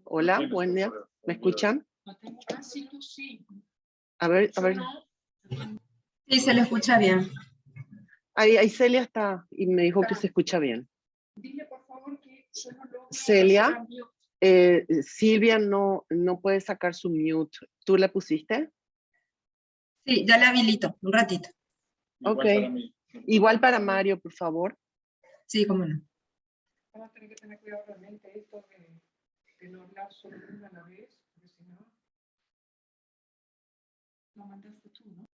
Hola, buen día. ¿Me escuchan? A ver, a ver. Sí, se le escucha bien. Ahí Celia está y me dijo que se escucha bien. Celia, Silvia no puede sacar su mute. ¿Tú la pusiste? Sí, ya le habilito, un ratito. Ok. Igual para Mario, por favor. Sí, cómo no. Vamos a tener que tener cuidado realmente esto de no hablar solo una a la vez, porque si no, lo mandaste tú, ¿no?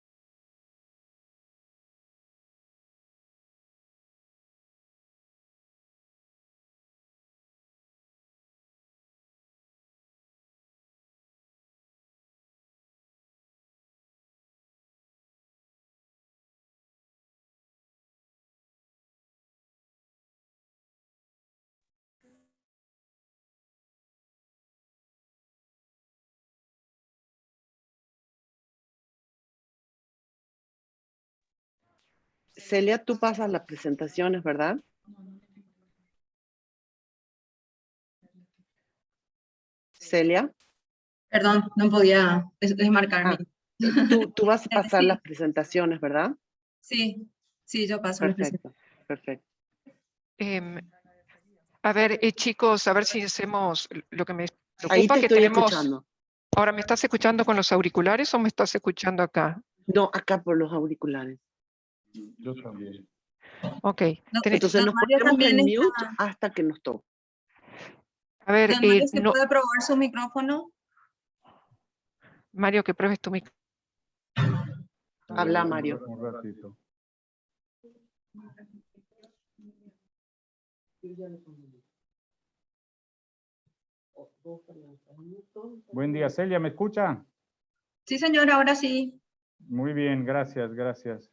Celia, tú pasas las presentaciones, ¿verdad? Celia. Perdón, no podía desmarcarme. Tú vas a pasar las presentaciones, ¿verdad? Sí, sí, yo paso las Perfecto, perfecto. A ver, chicos, a ver si hacemos lo que me Ahí preocupa, te que estoy tenemos... escuchando. Ahora, ¿me estás escuchando con los auriculares o me estás escuchando acá? No, acá por los auriculares. Yo también. Ok. Entonces nos Mario ponemos en también mute está. hasta que nos toque. A ver, Don Mario, ¿se no, puede probar su micrófono? Mario, que pruebes tu micrófono. Habla, Mario. Un ratito. Buen día, Celia, ¿me escucha? Sí, señor, ahora sí. Muy bien, gracias, gracias.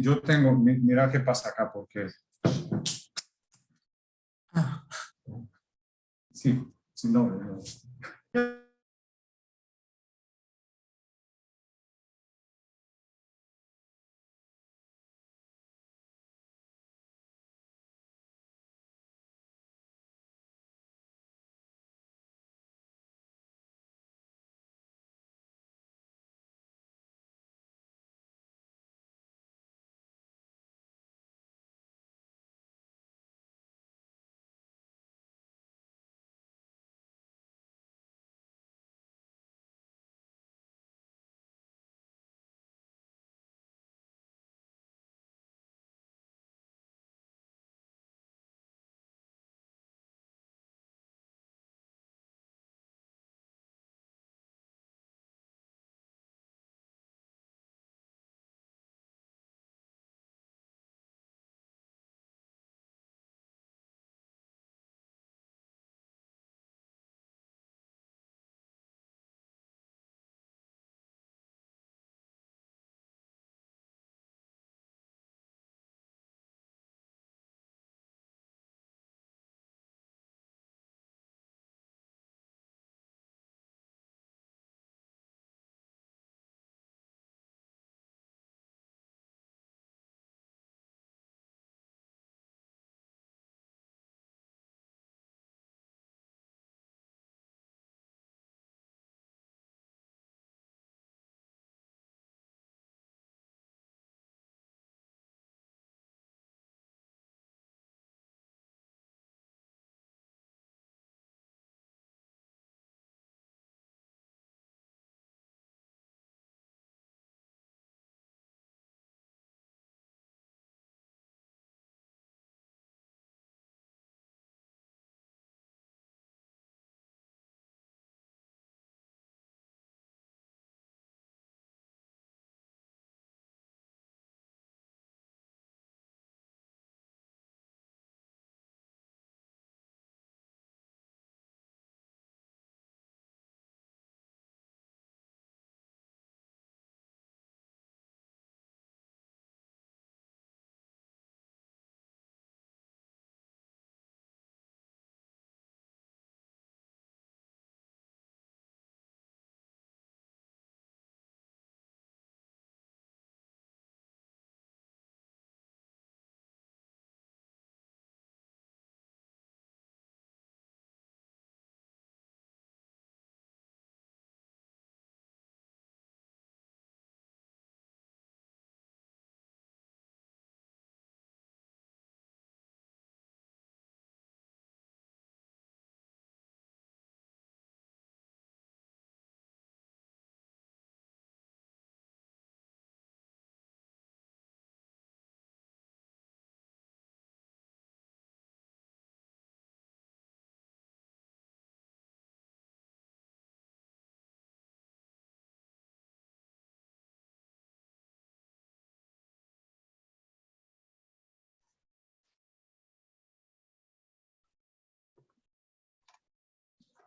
Yo tengo, mira qué pasa acá, porque... Sí, sí, no.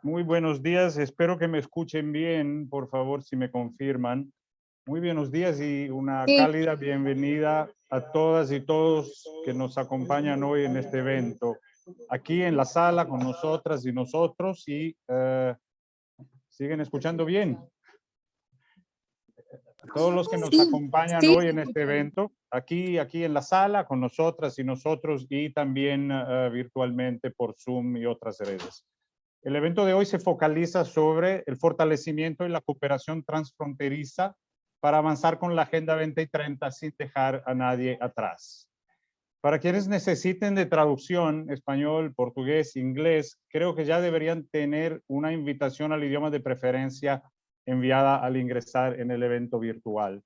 Muy buenos días, espero que me escuchen bien, por favor, si me confirman. Muy buenos días y una cálida bienvenida a todas y todos que nos acompañan hoy en este evento. Aquí en la sala con nosotras y nosotros y ¿siguen escuchando bien? Todos los que nos acompañan hoy en este evento, aquí en la sala con nosotras y nosotros y también virtualmente por Zoom y otras redes. El evento de hoy se focaliza sobre el fortalecimiento y la cooperación transfronteriza para avanzar con la Agenda 2030 sin dejar a nadie atrás. Para quienes necesiten de traducción español, portugués, inglés, creo que ya deberían tener una invitación al idioma de preferencia enviada al ingresar en el evento virtual.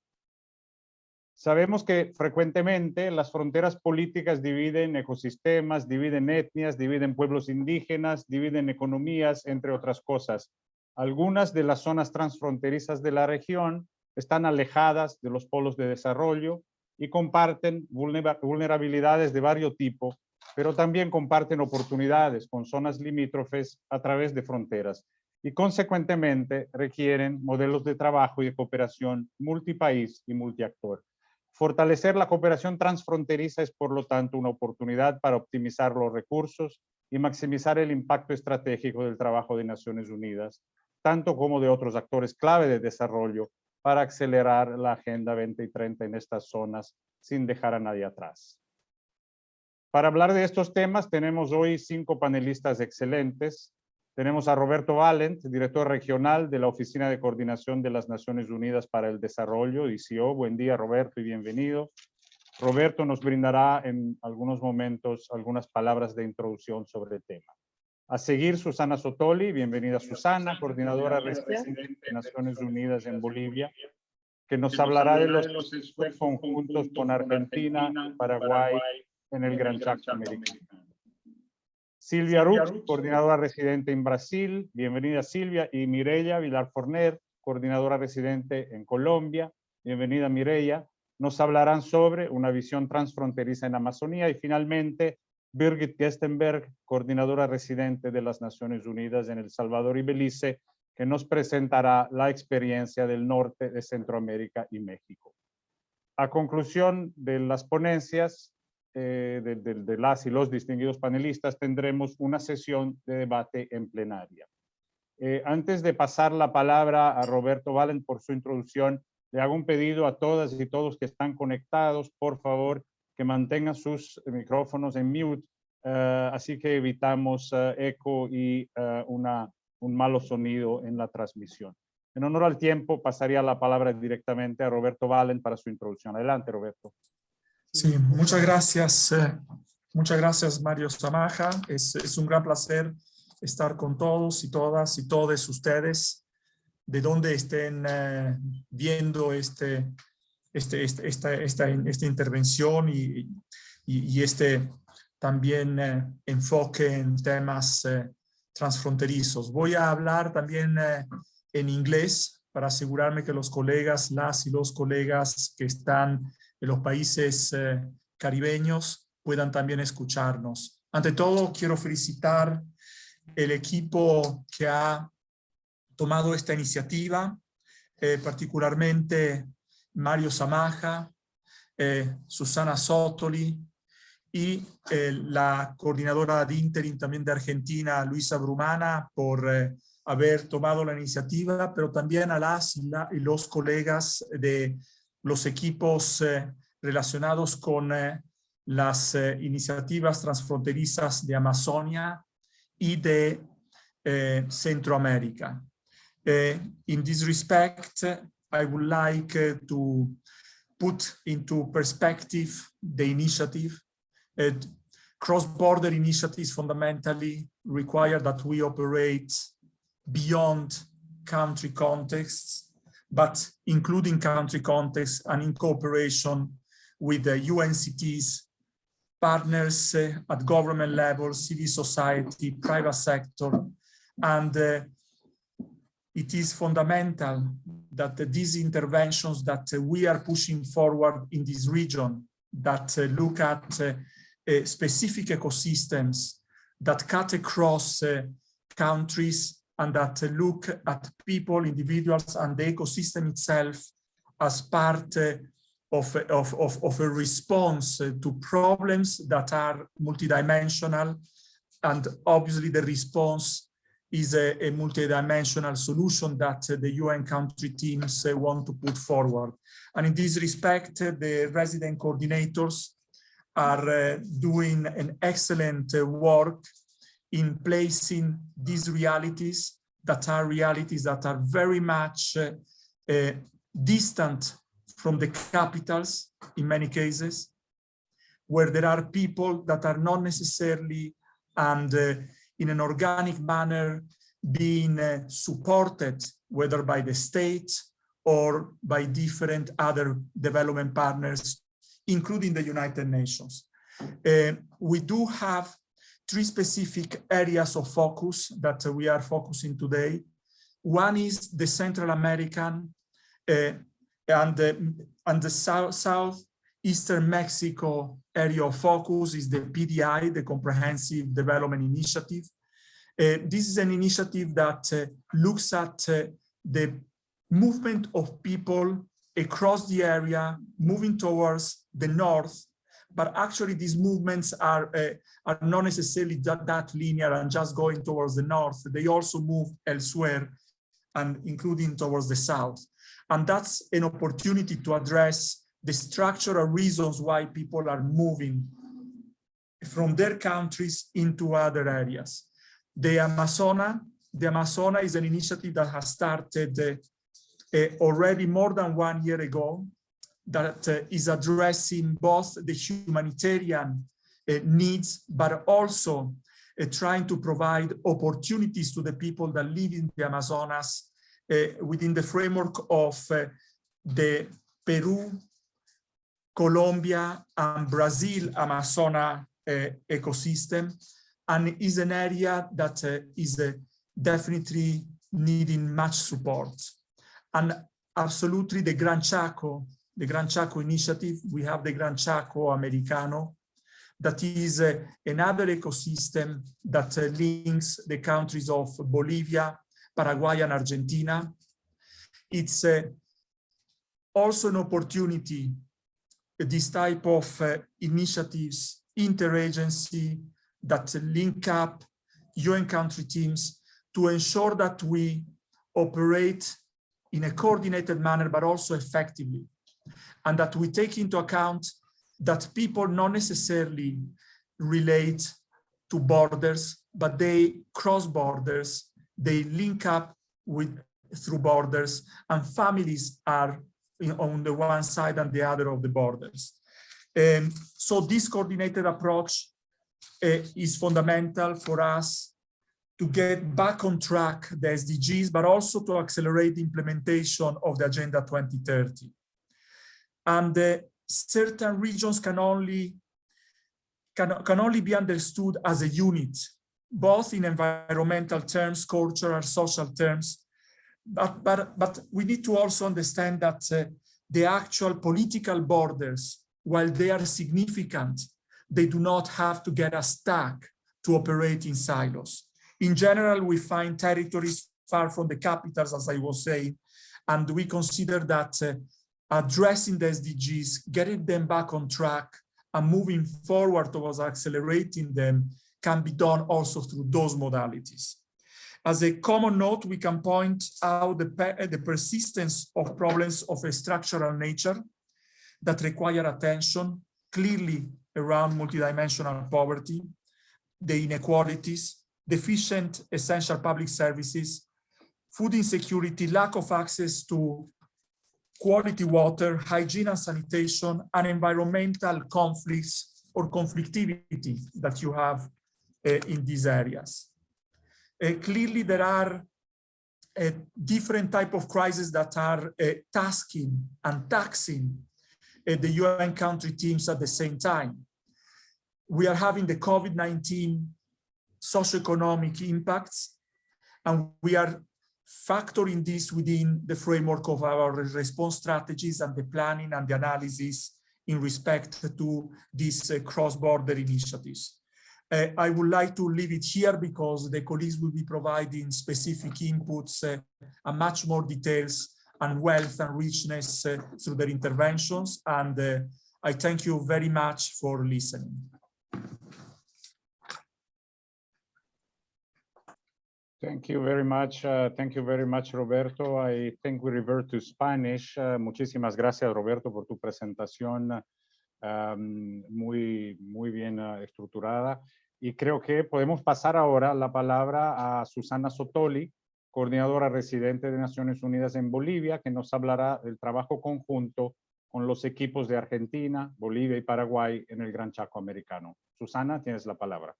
Sabemos que frecuentemente las fronteras políticas dividen ecosistemas, dividen etnias, dividen pueblos indígenas, dividen economías, entre otras cosas. Algunas de las zonas transfronterizas de la región están alejadas de los polos de desarrollo y comparten vulnerabilidades de varios tipos, pero también comparten oportunidades con zonas limítrofes a través de fronteras y consecuentemente requieren modelos de trabajo y de cooperación multipaís y multiactor. Fortalecer la cooperación transfronteriza es, por lo tanto, una oportunidad para optimizar los recursos y maximizar el impacto estratégico del trabajo de Naciones Unidas, tanto como de otros actores clave de desarrollo, para acelerar la Agenda 2030 en estas zonas sin dejar a nadie atrás. Para hablar de estos temas tenemos hoy 5 panelistas excelentes. Tenemos a Roberto Valent, director regional de la Oficina de Coordinación de las Naciones Unidas para el Desarrollo, DCO. Buen día, Roberto, y bienvenido. Roberto nos brindará en algunos momentos algunas palabras de introducción sobre el tema. A seguir, Susana Sotoli. Bienvenida, Susana, coordinadora residente de Naciones Unidas en Bolivia, que nos hablará de los esfuerzos conjuntos con Argentina, Paraguay, en el Gran Chaco americano. Silvia Rux, coordinadora residente en Brasil. Bienvenida, Silvia. Y Mireia Vilar Forner, coordinadora residente en Colombia. Bienvenida, Mireia. Nos hablarán sobre una visión transfronteriza en Amazonía. Y finalmente, Birgit Gestenberg, coordinadora residente de las Naciones Unidas en El Salvador y Belice, que nos presentará la experiencia del norte de Centroamérica y México. A conclusión de las ponencias de las y los distinguidos panelistas, tendremos una sesión de debate en plenaria. Antes de pasar la palabra a Roberto Valent por su introducción, le hago un pedido a todas y todos que están conectados, por favor, que mantengan sus micrófonos en mute, así que evitamos eco y un malo sonido en la transmisión. En honor al tiempo, pasaría la palabra directamente a Roberto Valent para su introducción. Adelante, Roberto. Sí, muchas gracias Mario Zamaja. Es un gran placer estar con todos y todas y todos ustedes, de donde estén viendo esta intervención y este también enfoque en temas transfronterizos. Voy a hablar también en inglés para asegurarme que los colegas, las y los colegas que están de los países caribeños puedan también escucharnos. Ante todo, quiero felicitar el equipo que ha tomado esta iniciativa, particularmente Mario Zamaja, Susana Sotoli y la coordinadora de Interim también de Argentina, Luisa Brumana, por haber tomado la iniciativa, pero también a las y los colegas de los equipos relacionados con las iniciativas transfronterizas de Amazonia y de Centroamérica. In this respect, I would like to put into perspective the initiative. Cross-border initiatives fundamentally require that we operate beyond country contexts, but including country contexts and in cooperation with the UNCTs, partners at government level, civil society, private sector, and it is fundamental that these interventions that we are pushing forward in this region that look at specific ecosystems that cut across countries and that look at people, individuals, and the ecosystem itself as part of a response to problems that are multidimensional. And obviously the response is a multidimensional solution that the UN country teams want to put forward. And in this respect, the resident coordinators are doing an excellent work in placing these realities that are very much distant from the capitals in many cases, where there are people that are not necessarily and in an organic manner being supported, whether by the state or by different other development partners, including the United Nations. We do have 3 specific areas of focus that we are focusing today. One is the Central American and the Southeastern Mexico area of focus is the PDI, the Comprehensive Development Initiative. This is an initiative that looks at the movement of people across the area, moving towards the north, but actually these movements are not necessarily that linear and just going towards the north. They also move elsewhere and including towards the south. And that's an opportunity to address the structural reasons why people are moving from their countries into other areas. The Amazona is an initiative that has started already more than 1 year ago, that is addressing both the humanitarian needs, but also trying to provide opportunities to the people that live in the Amazonas within the framework of the Peru, Colombia, and Brazil Amazona ecosystem, and is an area that is definitely needing much support. And absolutely the Gran Chaco initiative, we have the Gran Chaco Americano, that is another ecosystem that links the countries of Bolivia, Paraguay, and Argentina. It's also an opportunity, this type of initiatives, interagency, that link up UN country teams to ensure that we operate in a coordinated manner, but also effectively, and that we take into account that people not necessarily relate to borders, but they cross borders, they link up through borders, and families are on the one side and the other of the borders. So this coordinated approach is fundamental for us to get back on track the SDGs, but also to accelerate the implementation of the Agenda 2030. And certain regions can only be understood as a unit, both in environmental terms, cultural, social terms, but we need to also understand that the actual political borders, while they are significant, they do not have to get us stuck to operate in silos. In general, we find territories far from the capitals, as I was saying, and we consider that addressing the SDGs, getting them back on track, and moving forward towards accelerating them can be done also through those modalities. As a common note, we can point out the persistence of problems of a structural nature that require attention, clearly around multidimensional poverty, the inequalities, deficient essential public services, food insecurity, lack of access to quality water, hygiene and sanitation, and environmental conflicts or conflictivity that you have in these areas. Clearly, there are different type of crises that are tasking and taxing the UN country teams at the same time. We are having the COVID-19 socioeconomic impacts, and we are factoring this within the framework of our response strategies and the planning and the analysis in respect to these cross-border initiatives. I would like to leave it here because the colleagues will be providing specific inputs and much more details and wealth and richness through their interventions. And I thank you very much for listening. Thank you very much. Thank you very much, Roberto. I think we revert to Spanish. Muchísimas gracias, Roberto, por tu presentación muy bien estructurada. Y creo que podemos pasar ahora la palabra a Susana Sotoli, coordinadora residente de Naciones Unidas en Bolivia, que nos hablará del trabajo conjunto con los equipos de Argentina, Bolivia y Paraguay en el Gran Chaco Americano. Susana, tienes la palabra.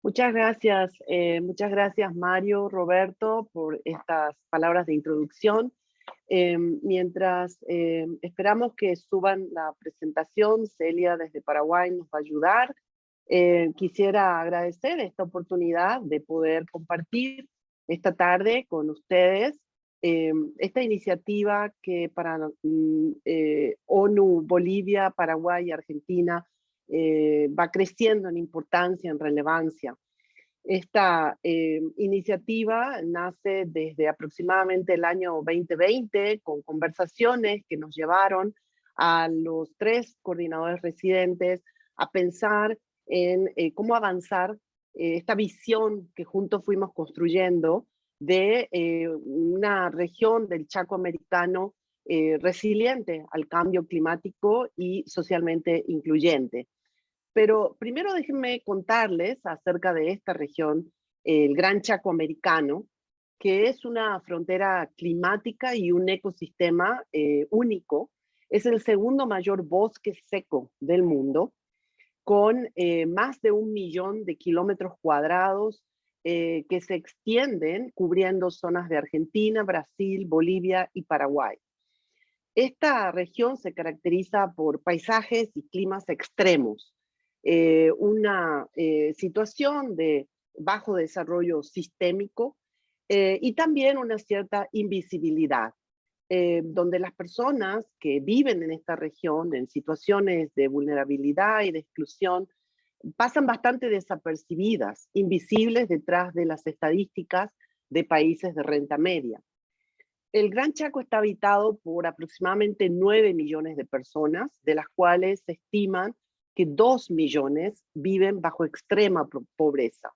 Muchas gracias Mario, Roberto, por estas palabras de introducción. Mientras esperamos que suban la presentación, Celia desde Paraguay nos va a ayudar. Quisiera agradecer esta oportunidad de poder compartir esta tarde con ustedes esta iniciativa que para ONU, Bolivia, Paraguay y Argentina va creciendo en importancia, en relevancia. Esta iniciativa nace desde aproximadamente el año 2020 con conversaciones que nos llevaron a los 3 coordinadores residentes a pensar en cómo avanzar esta visión que juntos fuimos construyendo de una región del Chaco americano resiliente al cambio climático y socialmente incluyente. Pero primero déjenme contarles acerca de esta región, el Gran Chaco americano, que es una frontera climática y un ecosistema único. Es el segundo mayor bosque seco del mundo, con más de 1 millón de kilómetros cuadrados que se extienden cubriendo zonas de Argentina, Brasil, Bolivia y Paraguay. Esta región se caracteriza por paisajes y climas extremos, una situación de bajo desarrollo sistémico y también una cierta invisibilidad, donde las personas que viven en esta región en situaciones de vulnerabilidad y de exclusión pasan bastante desapercibidas, invisibles detrás de las estadísticas de países de renta media. El Gran Chaco está habitado por aproximadamente 9 millones de personas, de las cuales se estiman que 2 millones viven bajo extrema pobreza.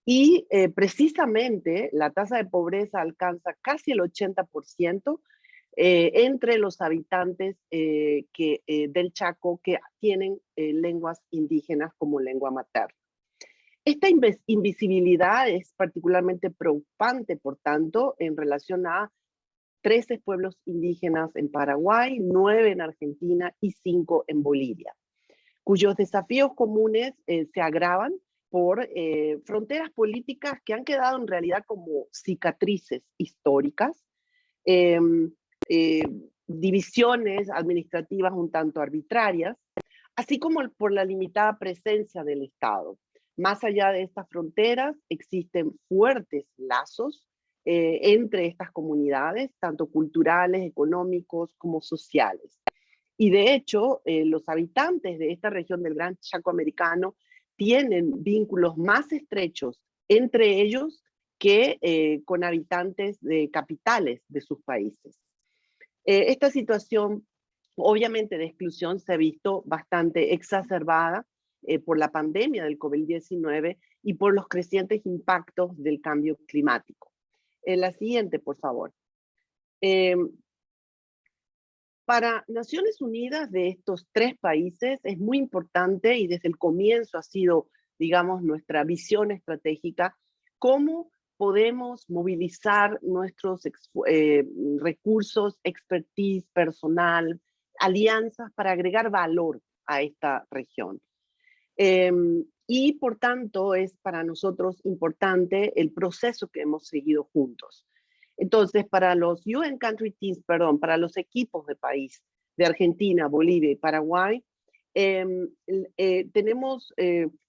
Y precisamente la tasa de pobreza alcanza casi el 80% entre los habitantes del Chaco que tienen lenguas indígenas como lengua materna. Esta invisibilidad es particularmente preocupante, por tanto, en relación a 13 pueblos indígenas en Paraguay, 9 en Argentina y 5 en Bolivia, cuyos desafíos comunes se agravan por fronteras políticas que han quedado en realidad como cicatrices históricas, divisiones administrativas un tanto arbitrarias, así como por la limitada presencia del Estado. Más allá de estas fronteras existen fuertes lazos entre estas comunidades, tanto culturales, económicos como sociales. Y de hecho, los habitantes de esta región del Gran Chaco americano tienen vínculos más estrechos entre ellos que con habitantes de capitales de sus países. Esta situación, obviamente, de exclusión se ha visto bastante exacerbada por la pandemia del COVID-19 y por los crecientes impactos del cambio climático. La siguiente, por favor. Para Naciones Unidas de estos 3 países es muy importante, y desde el comienzo ha sido, digamos, nuestra visión estratégica, cómo podemos movilizar nuestros recursos, expertise, personal, alianzas para agregar valor a esta región. Y por tanto es para nosotros importante el proceso que hemos seguido juntos. Entonces, para los UN Country Teams, para los equipos de país de Argentina, Bolivia y Paraguay, tenemos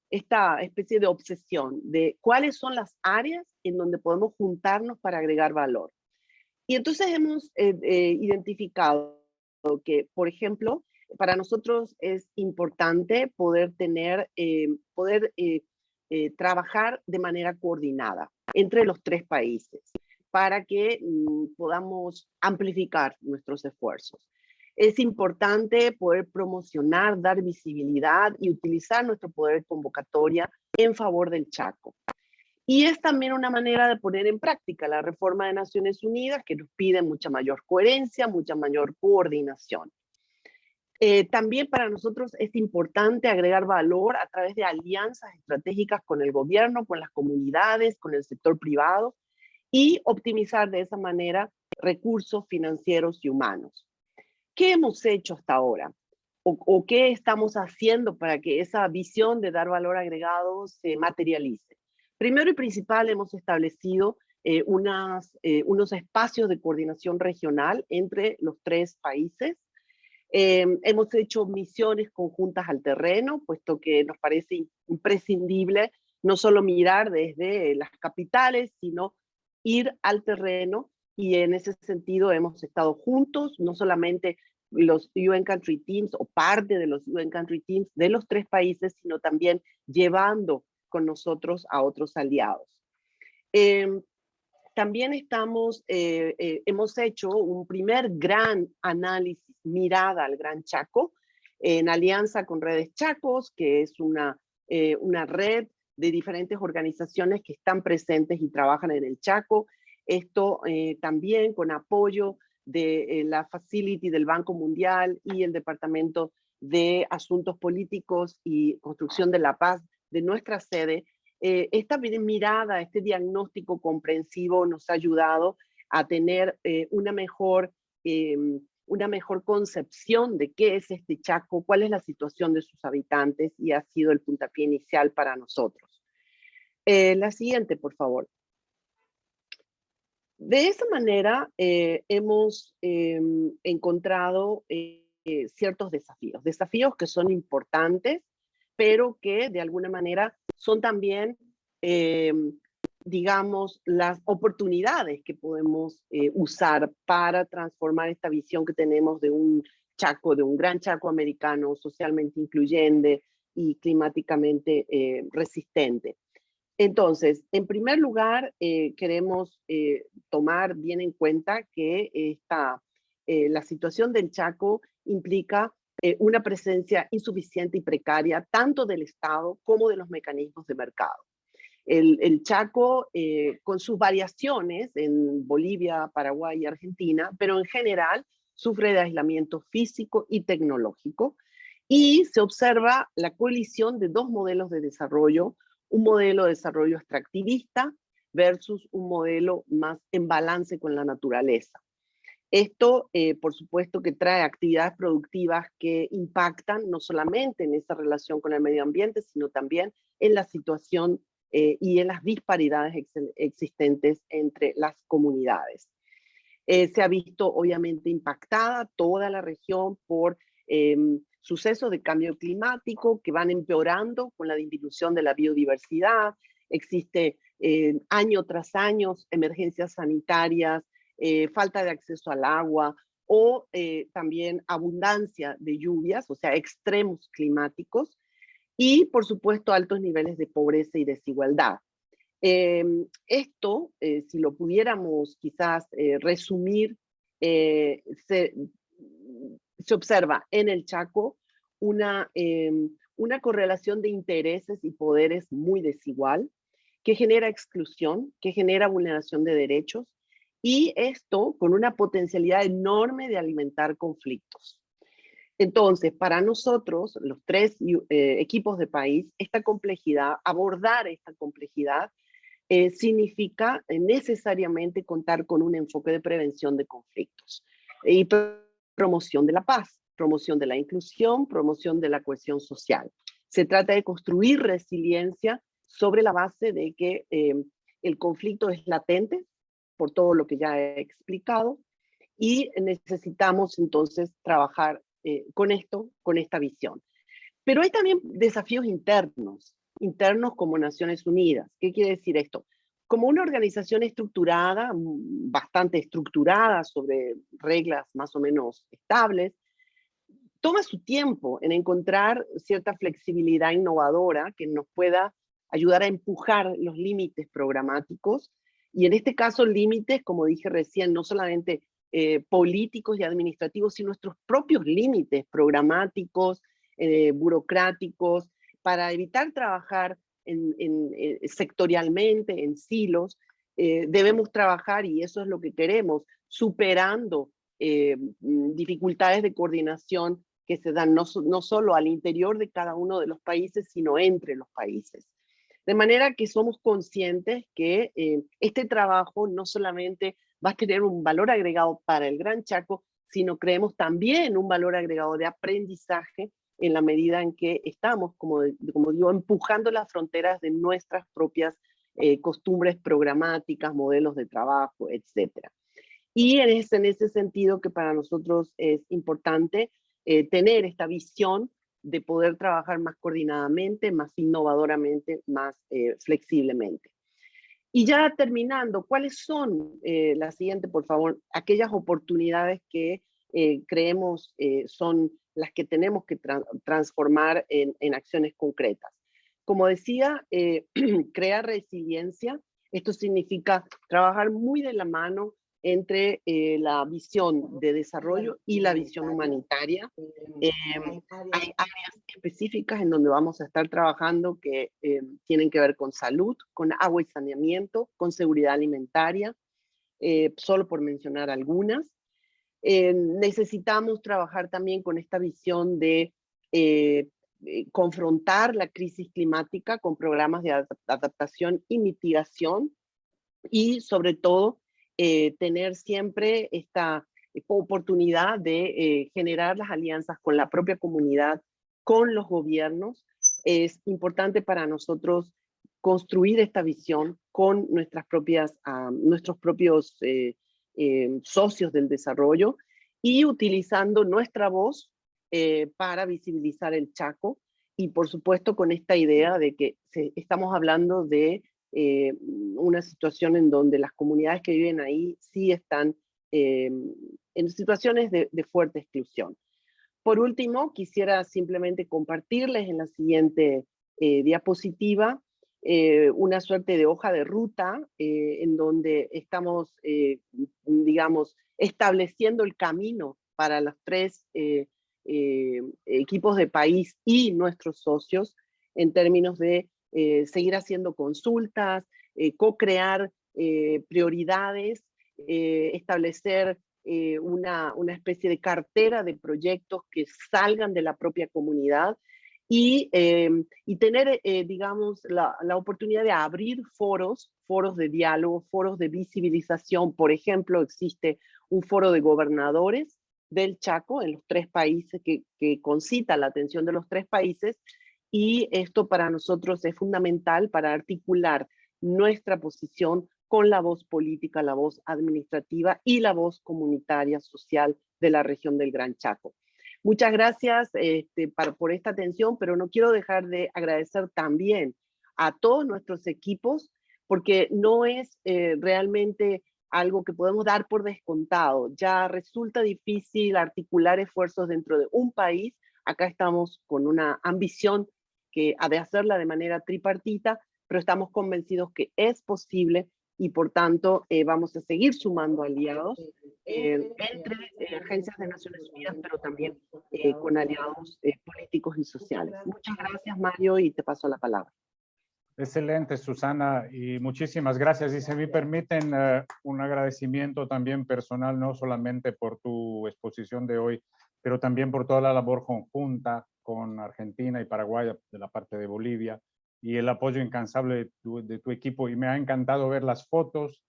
esta especie de obsesión de cuáles son las áreas en donde podemos juntarnos para agregar valor. Y entonces hemos identificado que, por ejemplo, para nosotros es importante poder trabajar de manera coordinada entre los 3 países para que podamos amplificar nuestros esfuerzos. Es importante poder promocionar, dar visibilidad y utilizar nuestro poder de convocatoria en favor del Chaco. Y es también una manera de poner en práctica la reforma de Naciones Unidas, que nos pide mucha mayor coherencia, mucha mayor coordinación. También para nosotros es importante agregar valor a través de alianzas estratégicas con el gobierno, con las comunidades, con el sector privado, y optimizar de esa manera recursos financieros y humanos. ¿Qué hemos hecho hasta ahora? ¿O qué estamos haciendo para que esa visión de dar valor agregado se materialice? Primero y principal, hemos establecido unos espacios de coordinación regional entre los 3 países. Hemos hecho misiones conjuntas al terreno, puesto que nos parece imprescindible no solo mirar desde las capitales, sino ir al terreno, y en ese sentido hemos estado juntos, no solamente los UN Country Teams o parte de los UN Country Teams de los 3 países, sino también llevando con nosotros a otros aliados. También hemos hecho un primer gran análisis, mirada al Gran Chaco, en alianza con Redes Chacos, que es una red de diferentes organizaciones que están presentes y trabajan en el Chaco. Esto también con apoyo de la Facility del Banco Mundial y el Departamento de Asuntos Políticos y Construcción de la Paz de nuestra sede. Esta mirada, este diagnóstico comprensivo nos ha ayudado a tener una mejor concepción de qué es este Chaco, cuál es la situación de sus habitantes, y ha sido el puntapié inicial para nosotros. La siguiente, por favor. De esa manera hemos encontrado ciertos desafíos que son importantes, pero que de alguna manera son también, digamos, las oportunidades que podemos usar para transformar esta visión que tenemos de un Chaco, de un gran Chaco americano, socialmente incluyente y climáticamente resistente. Entonces, en primer lugar, queremos tomar bien en cuenta que la situación del Chaco implica una presencia insuficiente y precaria tanto del Estado como de los mecanismos de mercado. El Chaco, con sus variaciones en Bolivia, Paraguay y Argentina, pero en general sufre de aislamiento físico y tecnológico, y se observa la colisión de dos modelos de desarrollo: un modelo de desarrollo extractivista versus un modelo más en balance con la naturaleza. Esto, por supuesto, que trae actividades productivas que impactan no solamente en esa relación con el medio ambiente, sino también en la situación y en las disparidades existentes entre las comunidades. Se ha visto obviamente impactada toda la región por sucesos de cambio climático que van empeorando con la disminución de la biodiversidad. Existe año tras año emergencias sanitarias, falta de acceso al agua o también abundancia de lluvias, o sea, extremos climáticos, y por supuesto altos niveles de pobreza y desigualdad. Esto, si lo pudiéramos quizás resumir, se observa en el Chaco una correlación de intereses y poderes muy desigual, que genera exclusión, que genera vulneración de derechos, y esto con una potencialidad enorme de alimentar conflictos. Entonces, para nosotros, los tres equipos de país, abordar esta complejidad, significa necesariamente contar con un enfoque de prevención de conflictos y promoción de la paz, promoción de la inclusión, promoción de la cohesión social. Se trata de construir resiliencia sobre la base de que el conflicto es latente, por todo lo que ya he explicado, y necesitamos entonces trabajar con esta visión. Pero hay también desafíos internos como Naciones Unidas. ¿Qué quiere decir esto? Como una organización estructurada, bastante estructurada sobre reglas más o menos estables, toma su tiempo en encontrar cierta flexibilidad innovadora que nos pueda ayudar a empujar los límites programáticos, y en este caso límites, como dije recién, no solamente políticos y administrativos, sino nuestros propios límites programáticos, burocráticos, para evitar trabajar sectorialmente, en silos. Debemos trabajar, y eso es lo que queremos, superando dificultades de coordinación que se dan no solo al interior de cada uno de los países, sino entre los países. De manera que somos conscientes que este trabajo no solamente va a tener un valor agregado para el Gran Chaco, sino creemos también un valor agregado de aprendizaje en la medida en que estamos, como digo, empujando las fronteras de nuestras propias costumbres programáticas, modelos de trabajo, etc. Y es en ese sentido que para nosotros es importante tener esta visión de poder trabajar más coordinadamente, más innovadoramente, más flexiblemente. Y ya terminando, ¿cuáles son, la siguiente por favor, aquellas oportunidades que creemos son las que tenemos que transformar en acciones concretas? Como decía, crear resiliencia. Esto significa trabajar muy de la mano entre la visión de desarrollo y la visión humanitaria. Hay áreas específicas en donde vamos a estar trabajando que tienen que ver con salud, con agua y saneamiento, con seguridad alimentaria, solo por mencionar algunas. Necesitamos trabajar también con esta visión de confrontar la crisis climática con programas de adaptación y mitigación, y sobre todo tener siempre esta oportunidad de generar las alianzas con la propia comunidad, con los gobiernos. Es importante para nosotros construir esta visión con nuestros propios socios del desarrollo, y utilizando nuestra voz para visibilizar el Chaco, y por supuesto con esta idea de que estamos hablando de una situación en donde las comunidades que viven ahí sí están en situaciones de fuerte exclusión. Por último, quisiera simplemente compartirles en la siguiente diapositiva una suerte de hoja de ruta en donde estamos, digamos, estableciendo el camino para los 3 equipos de país y nuestros socios en términos de seguir haciendo consultas, co-crear prioridades, establecer una especie de cartera de proyectos que salgan de la propia comunidad, y tener, digamos, la oportunidad de abrir foros de diálogo, foros de visibilización. Por ejemplo, existe un foro de gobernadores del Chaco en los 3 países que concita la atención de los 3 países, y esto para nosotros es fundamental para articular nuestra posición con la voz política, la voz administrativa y la voz comunitaria social de la región del Gran Chaco. Muchas gracias por esta atención, pero no quiero dejar de agradecer también a todos nuestros equipos, porque no es realmente algo que podemos dar por descontado. Ya resulta difícil articular esfuerzos dentro de un país. Acá estamos con una ambición de hacerla de manera tripartita, pero estamos convencidos que es posible, y por tanto vamos a seguir sumando aliados entre agencias de Naciones Unidas, pero también con aliados políticos y sociales. Muchas gracias, Mario, y te paso la palabra. Excelente, Susana, y muchísimas gracias. Y si me permiten un agradecimiento también personal, no solamente por tu exposición de hoy, pero también por toda la labor conjunta con Argentina y Paraguay de la parte de Bolivia, y el apoyo incansable de tu equipo. Y me ha encantado ver las fotos,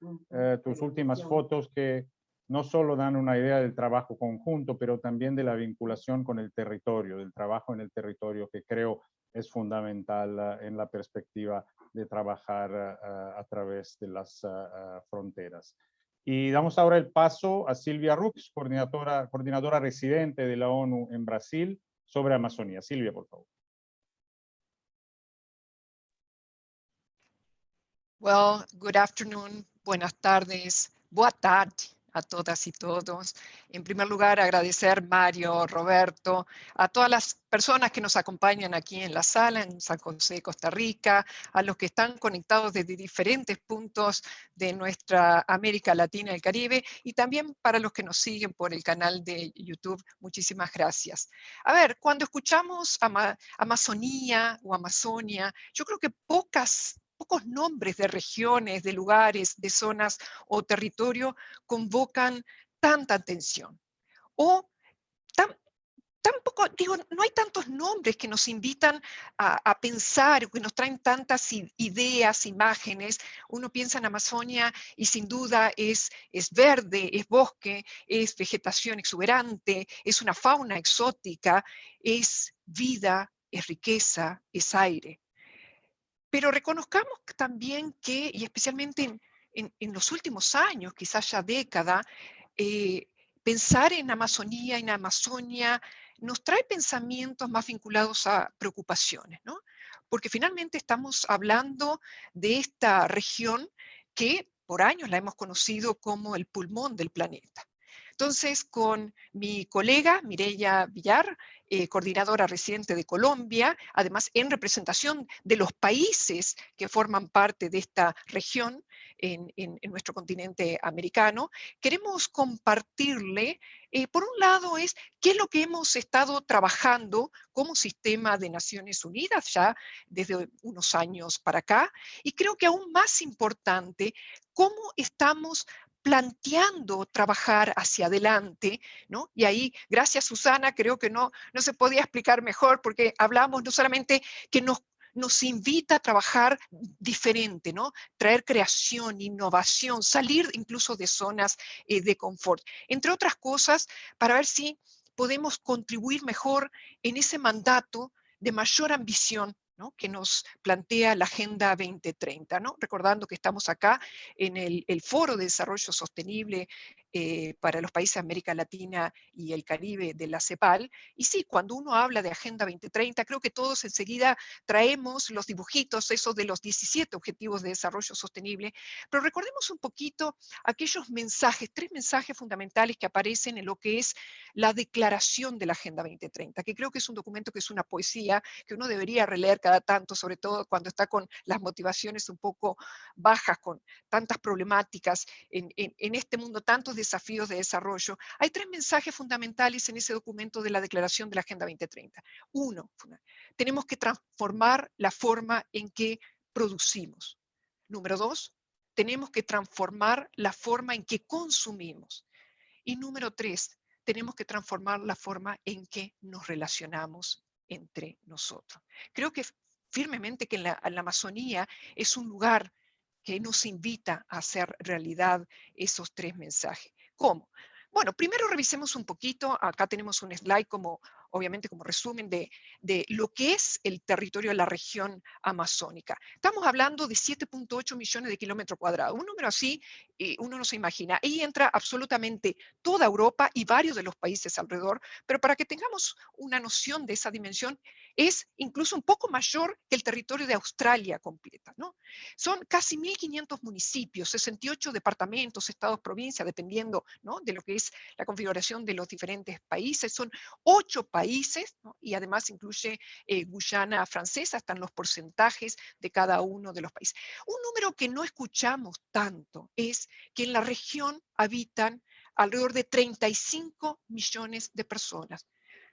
tus últimas fotos, que no solo dan una idea del trabajo conjunto, pero también de la vinculación con el territorio, del trabajo en el territorio, que creo es fundamental en la perspectiva de trabajar a través de las fronteras. Y damos ahora el paso a Silvia Rux, coordinadora residente de la ONU en Brasil, sobre Amazonía. Silvia, por favor. Well, good afternoon, buenas tardes, boa tarde a todas y todos. En primer lugar, agradecer Mario, Roberto, a todas las personas que nos acompañan aquí en la sala en San José, Costa Rica, a los que están conectados desde diferentes puntos de nuestra América Latina y el Caribe, y también para los que nos siguen por el canal de YouTube. Muchísimas gracias. A ver, cuando escuchamos Amazonía o Amazonia, yo creo que pocos nombres de regiones, de lugares, de zonas o territorio convocan tanta atención. O tampoco, digo, no hay tantos nombres que nos invitan a pensar, que nos traen tantas ideas, imágenes. Uno piensa en Amazonia y sin duda es verde, es bosque, es vegetación exuberante, es una fauna exótica, es vida, es riqueza, es aire. Pero reconozcamos también que, y especialmente en los últimos años, quizás ya década, pensar en Amazonía, en Amazonia, nos trae pensamientos más vinculados a preocupaciones, ¿no? Porque finalmente estamos hablando de esta región que por años la hemos conocido como el pulmón del planeta. Entonces, con mi colega Mireya Villar, coordinadora residente de Colombia, además en representación de los países que forman parte de esta región en nuestro continente americano, queremos compartirle, por un lado, qué es lo que hemos estado trabajando como sistema de Naciones Unidas ya desde unos años para acá, y creo que aún más importante, cómo estamos planteando trabajar hacia adelante, ¿no? Y ahí, gracias Susana, creo que no se podía explicar mejor, porque hablamos no solamente que nos invita a trabajar diferente, ¿no? Traer creación, innovación, salir incluso de zonas de confort. Entre otras cosas, para ver si podemos contribuir mejor en ese mandato de mayor ambición, ¿no? Que nos plantea la Agenda 2030, ¿no? Recordando que estamos acá en el Foro de Desarrollo Sostenible para los países de América Latina y el Caribe de la CEPAL. Y sí, cuando uno habla de Agenda 2030, creo que todos enseguida traemos los dibujitos, esos de los 17 Objetivos de Desarrollo Sostenible, pero recordemos un poquito aquellos mensajes, 3 mensajes fundamentales que aparecen en lo que es la declaración de la Agenda 2030, que creo que es un documento que es una poesía que uno debería releer cada tanto, sobre todo cuando está con las motivaciones un poco bajas, con tantas problemáticas en este mundo, tantos desafíos de desarrollo. Hay 3 mensajes fundamentales en ese documento de la declaración de la Agenda 2030. Uno, tenemos que transformar la forma en que producimos. Número 2, tenemos que transformar la forma en que consumimos. Y número 3, tenemos que transformar la forma en que nos relacionamos entre nosotros. Creo que firmemente que la Amazonía es un lugar que nos invita a hacer realidad esos 3 mensajes. ¿Cómo? Bueno, primero revisemos un poquito, acá tenemos un slide obviamente como resumen de lo que es el territorio de la región amazónica. Estamos hablando de 7.8 millones de kilómetros cuadrados, un número así uno no se imagina. Ahí entra absolutamente toda Europa y varios de los países alrededor, pero para que tengamos una noción de esa dimensión, es incluso un poco mayor que el territorio de Australia completa, ¿no? Son casi 1.500 municipios, 68 departamentos, estados, provincias, dependiendo, ¿no?, de lo que es la configuración de los diferentes países. Son 8 países, ¿no?, y además incluye Guyana Francesa, están los porcentajes de cada uno de los países. Un número que no escuchamos tanto es que en la región habitan alrededor de 35 millones de personas.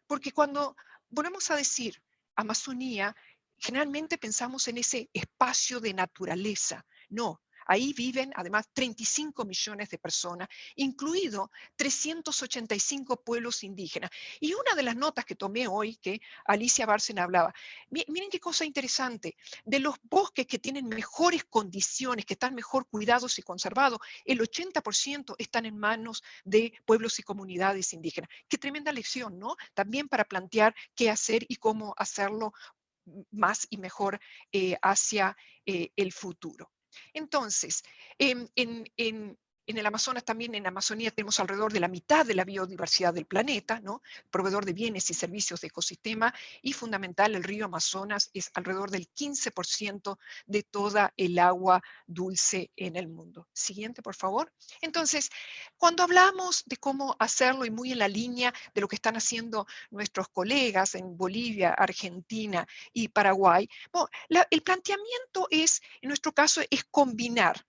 Porque cuando volvemos a decir Amazonía, generalmente pensamos en ese espacio de naturaleza. No, ahí viven además 35 millones de personas, incluido 385 pueblos indígenas. Y una de las notas que tomé hoy, que Alicia Bárcena hablaba, miren qué cosa interesante, de los bosques que tienen mejores condiciones, que están mejor cuidados y conservados, el 80% están en manos de pueblos y comunidades indígenas. Qué tremenda lección, ¿no? También para plantear qué hacer y cómo hacerlo más y mejor hacia el futuro. Entonces, en el Amazonas, también en Amazonía, tenemos alrededor de la mitad de la biodiversidad del planeta, ¿no?, proveedor de bienes y servicios de ecosistema, y fundamental, el río Amazonas es alrededor del 15% de toda el agua dulce en el mundo. Siguiente, por favor. Entonces, cuando hablamos de cómo hacerlo, y muy en la línea de lo que están haciendo nuestros colegas en Bolivia, Argentina y Paraguay, bueno, el planteamiento es, en nuestro caso, es combinar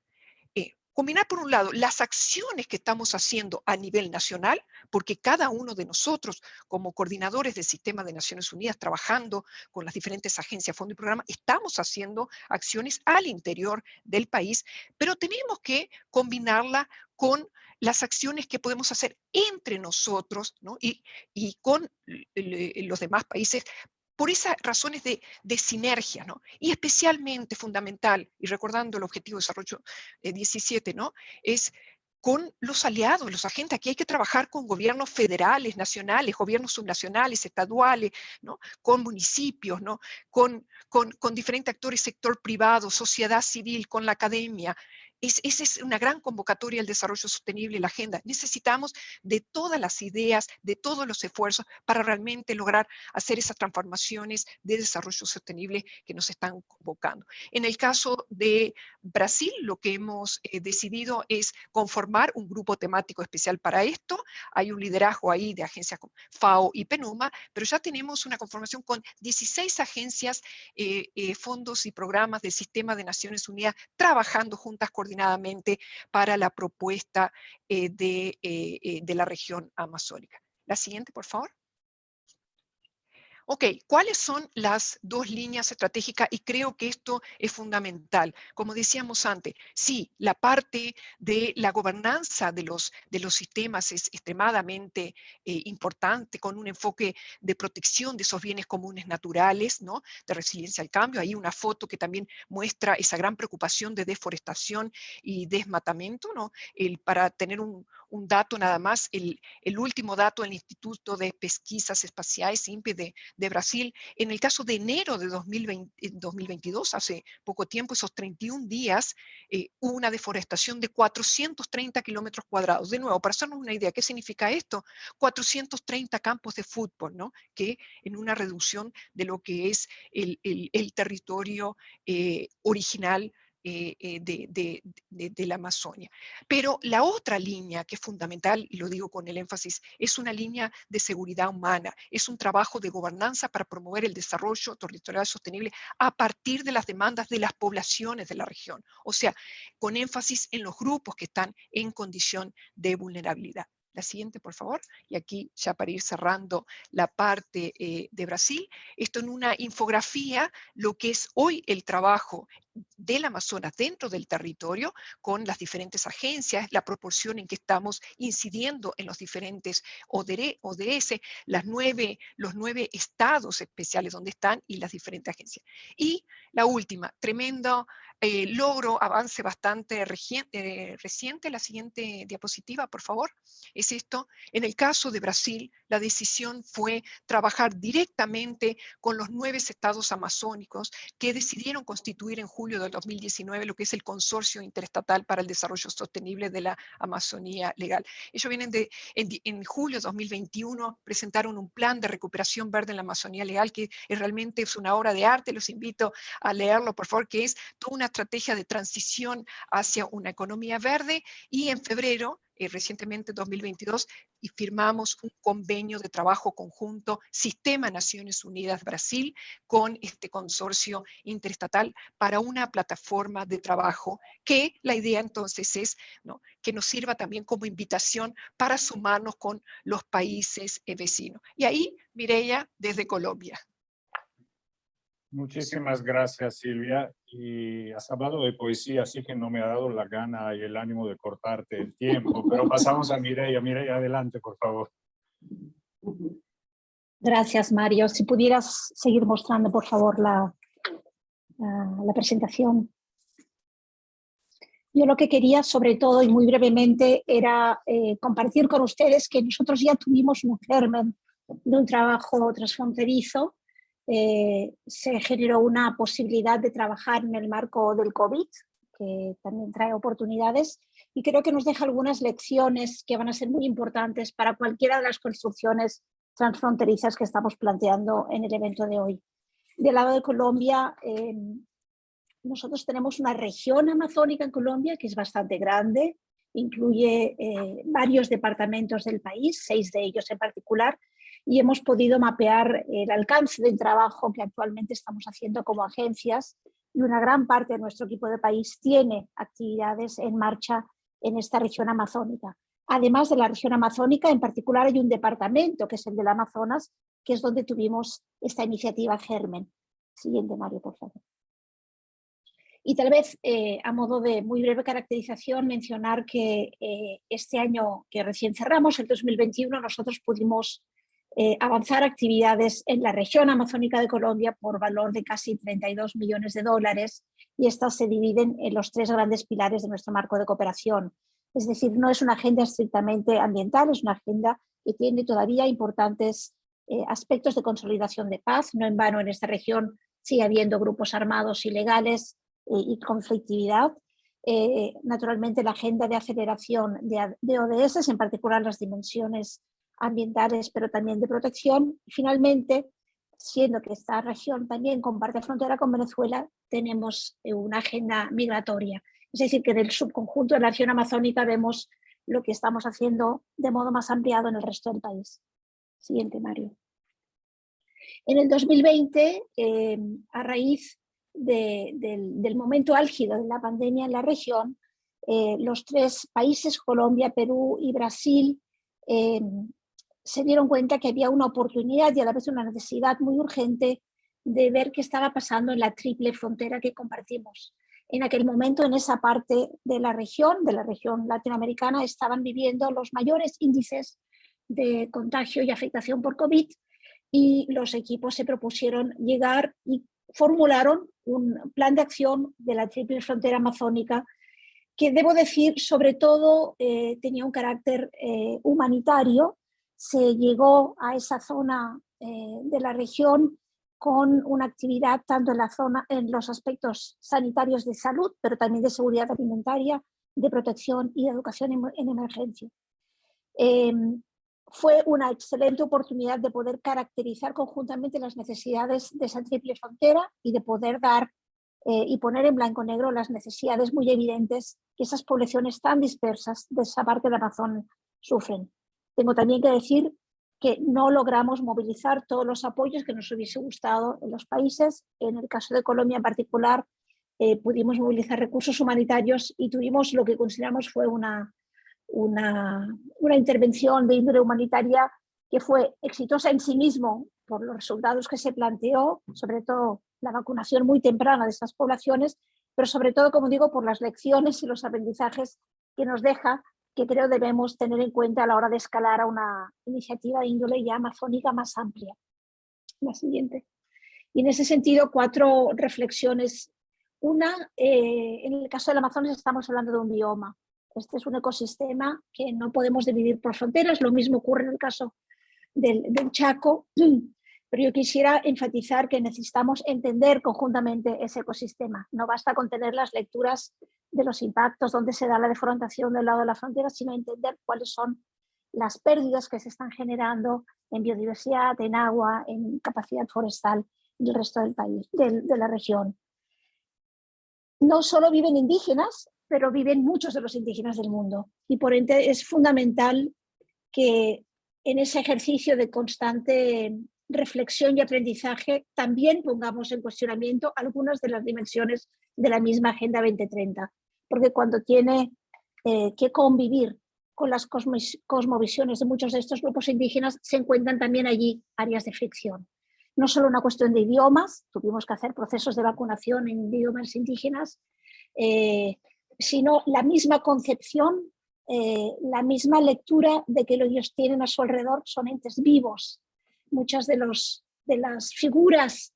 por un lado las acciones que estamos haciendo a nivel nacional, porque cada uno de nosotros como coordinadores del Sistema de Naciones Unidas, trabajando con las diferentes agencias, fondos y programas, estamos haciendo acciones al interior del país, pero tenemos que combinarla con las acciones que podemos hacer entre nosotros, ¿no?, y con los demás países, por esas razones de sinergia, ¿no? Y especialmente fundamental, y recordando el Objetivo de Desarrollo 17, ¿no?, es con los aliados, los agentes. Aquí hay que trabajar con gobiernos federales, nacionales, gobiernos subnacionales, estaduales, ¿no?, con municipios, ¿no?, con diferentes actores, sector privado, sociedad civil, con la academia. esa es una gran convocatoria al desarrollo sostenible y la agenda. Necesitamos de todas las ideas, de todos los esfuerzos para realmente lograr hacer esas transformaciones de desarrollo sostenible que nos están convocando. En el caso de Brasil, lo que hemos decidido es conformar un grupo temático especial para esto. Hay un liderazgo ahí de agencias como FAO y PNUMA, pero ya tenemos una conformación con 16 agencias, fondos y programas del Sistema de Naciones Unidas trabajando juntas coordinadamente para la propuesta de la región amazónica. La siguiente, por favor. Ok, ¿cuáles son las dos líneas estratégicas? Y creo que esto es fundamental. Como decíamos antes, sí, la parte de la gobernanza de los sistemas es extremadamente importante, con un enfoque de protección de esos bienes comunes naturales, ¿no? De resiliencia al cambio. Hay una foto que también muestra esa gran preocupación de deforestación y desmatamiento, ¿no? Para tener un dato nada más, el último dato del Instituto de Pesquisas Espaciales, INPE, de Brasil, en el caso de enero de 2022, hace poco tiempo, esos 31 días, hubo una deforestación de 430 kilómetros cuadrados. De nuevo, para hacernos una idea, ¿qué significa esto? 430 campos de fútbol, ¿no? Que en una reducción de lo que es el territorio original de la Amazonia. Pero la otra línea que es fundamental, y lo digo con el énfasis, es una línea de seguridad humana, es un trabajo de gobernanza para promover el desarrollo territorial sostenible a partir de las demandas de las poblaciones de la región, o sea, con énfasis en los grupos que están en condición de vulnerabilidad. La siguiente, por favor. Y aquí, ya para ir cerrando la parte de Brasil, esto en una infografía, lo que es hoy el trabajo del Amazonas dentro del territorio, con las diferentes agencias, la proporción en que estamos incidiendo en los diferentes ODS, los 9 estados especiales donde están y las diferentes agencias. Y la última, tremendo logro, avance bastante reciente, la siguiente diapositiva, por favor, es esto. En el caso de Brasil, la decisión fue trabajar directamente con los 9 estados amazónicos que decidieron constituir en julio del 2019 lo que es el Consorcio Interestatal para el Desarrollo Sostenible de la Amazonía Legal. Ellos vienen en julio de 2021, presentaron un plan de recuperación verde en la Amazonía Legal que realmente es una obra de arte, los invito a leerlo, por favor, que es toda una estrategia de transición hacia una economía verde, y en febrero, recientemente 2022, y firmamos un convenio de trabajo conjunto Sistema Naciones Unidas Brasil con este consorcio interestatal para una plataforma de trabajo que la idea entonces es, ¿no?, que nos sirva también como invitación para sumarnos con los países vecinos. Y ahí, Mireia, desde Colombia. Muchísimas gracias, Silvia. Y has hablado de poesía, así que no me ha dado la gana y el ánimo de cortarte el tiempo, pero pasamos a Mireia. Mireia, adelante, por favor. Gracias, Mario. Si pudieras seguir mostrando, por favor, la presentación. Yo lo que quería, sobre todo y muy brevemente, era compartir con ustedes que nosotros ya tuvimos un germen de un trabajo transfronterizo. Se generó una posibilidad de trabajar en el marco del COVID, que también trae oportunidades, y creo que nos deja algunas lecciones que van a ser muy importantes para cualquiera de las construcciones transfronterizas que estamos planteando en el evento de hoy. Del lado de Colombia, nosotros tenemos una región amazónica en Colombia que es bastante grande, incluye varios departamentos del país, 6 de ellos en particular, y hemos podido mapear el alcance del trabajo que actualmente estamos haciendo como agencias, y una gran parte de nuestro equipo de país tiene actividades en marcha en esta región amazónica. Además de la región amazónica, en particular hay un departamento que es el del Amazonas, que es donde tuvimos esta iniciativa Germen. Siguiente, Mario, por favor. Y tal vez, a modo de muy breve caracterización, mencionar que este año que recién cerramos, el 2021, nosotros pudimos avanzar actividades en la región amazónica de Colombia por valor de casi 32 millones de dólares, y estas se dividen en los 3 grandes pilares de nuestro marco de cooperación. Es decir, no es una agenda estrictamente ambiental, es una agenda que tiene todavía importantes aspectos de consolidación de paz. No en vano en esta región sigue habiendo grupos armados ilegales y conflictividad. naturalmente la agenda de aceleración de ODS, en particular las dimensiones ambientales, pero también de protección. Y finalmente, siendo que esta región también comparte frontera con Venezuela, tenemos una agenda migratoria. Es decir, que en el subconjunto de la región amazónica vemos lo que estamos haciendo de modo más ampliado en el resto del país. Siguiente, Mario. En el 2020, a raíz del momento álgido de la pandemia en la región, los 3 países, Colombia, Perú y Brasil, se dieron cuenta que había una oportunidad y a la vez una necesidad muy urgente de ver qué estaba pasando en la triple frontera que compartimos. En aquel momento, en esa parte de la región latinoamericana, estaban viviendo los mayores índices de contagio y afectación por COVID, y los equipos se propusieron llegar y formularon un plan de acción de la triple frontera amazónica que, debo decir, sobre todo tenía un carácter humanitario. Se llegó a esa zona de la región con una actividad tanto en los aspectos sanitarios de salud, pero también de seguridad alimentaria, de protección y de educación en emergencia. Fue una excelente oportunidad de poder caracterizar conjuntamente las necesidades de esa triple frontera y de poder dar y poner en blanco y negro las necesidades muy evidentes que esas poblaciones tan dispersas de esa parte del Amazonas sufren. Tengo también que decir que no logramos movilizar todos los apoyos que nos hubiese gustado en los países. En el caso de Colombia en particular, pudimos movilizar recursos humanitarios y tuvimos lo que consideramos fue una intervención de índole humanitaria que fue exitosa en sí mismo por los resultados que se planteó, sobre todo la vacunación muy temprana de estas poblaciones, pero sobre todo, como digo, por las lecciones y los aprendizajes que nos deja, que creo debemos tener en cuenta a la hora de escalar a una iniciativa de índole ya amazónica más amplia. La siguiente. Y en ese sentido, 4 reflexiones. Una, en el caso del Amazonas estamos hablando de un bioma. Este es un ecosistema que no podemos dividir por fronteras. Lo mismo ocurre en el caso del Chaco. Pero yo quisiera enfatizar que necesitamos entender conjuntamente ese ecosistema. No basta con tener las lecturas de los impactos, donde se da la deforestación del lado de la frontera, sino entender cuáles son las pérdidas que se están generando en biodiversidad, en agua, en capacidad forestal del resto del país, de la región. No solo viven indígenas, pero viven muchos de los indígenas del mundo. Y por ende es fundamental que en ese ejercicio de constante reflexión y aprendizaje también pongamos en cuestionamiento algunas de las dimensiones de la misma Agenda 2030. Porque cuando tiene que convivir con las cosmovisiones de muchos de estos grupos indígenas, se encuentran también allí áreas de fricción. No solo una cuestión de idiomas, tuvimos que hacer procesos de vacunación en idiomas indígenas, sino la misma concepción, la misma lectura de que lo que ellos tienen a su alrededor son entes vivos. Muchas de las figuras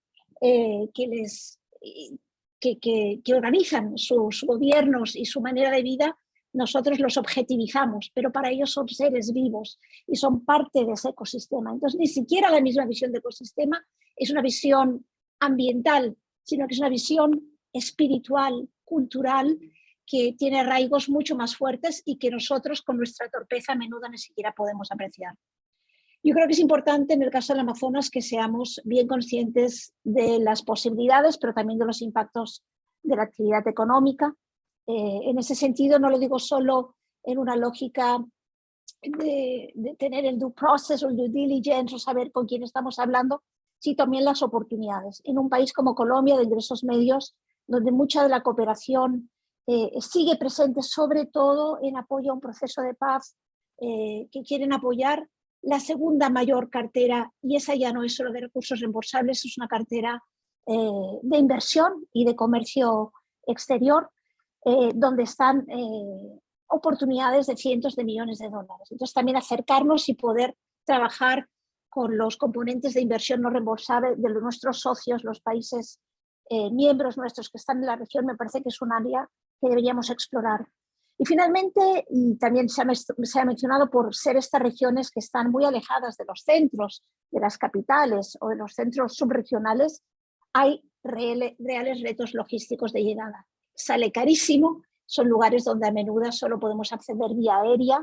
que organizan sus gobiernos y su manera de vida, nosotros los objetivizamos, pero para ellos son seres vivos y son parte de ese ecosistema. Entonces, ni siquiera la misma visión de ecosistema es una visión ambiental, sino que es una visión espiritual, cultural, que tiene arraigos mucho más fuertes y que nosotros con nuestra torpeza a menudo ni siquiera podemos apreciar. Yo creo que es importante en el caso del Amazonas que seamos bien conscientes de las posibilidades, pero también de los impactos de la actividad económica. En ese sentido, no lo digo solo en una lógica de tener el due process o el due diligence o saber con quién estamos hablando, sino también las oportunidades. En un país como Colombia, de ingresos medios, donde mucha de la cooperación sigue presente, sobre todo en apoyo a un proceso de paz que quieren apoyar, la segunda mayor cartera, y esa ya no es solo de recursos reembolsables, es una cartera de inversión y de comercio exterior, donde están oportunidades de cientos de millones de dólares. Entonces también acercarnos y poder trabajar con los componentes de inversión no reembolsable de nuestros socios, los países miembros nuestros que están en la región, me parece que es un área que deberíamos explorar. Y finalmente, y también se ha mencionado, por ser estas regiones que están muy alejadas de los centros, de las capitales o de los centros subregionales, hay reales retos logísticos de llegada. Sale carísimo, son lugares donde a menudo solo podemos acceder vía aérea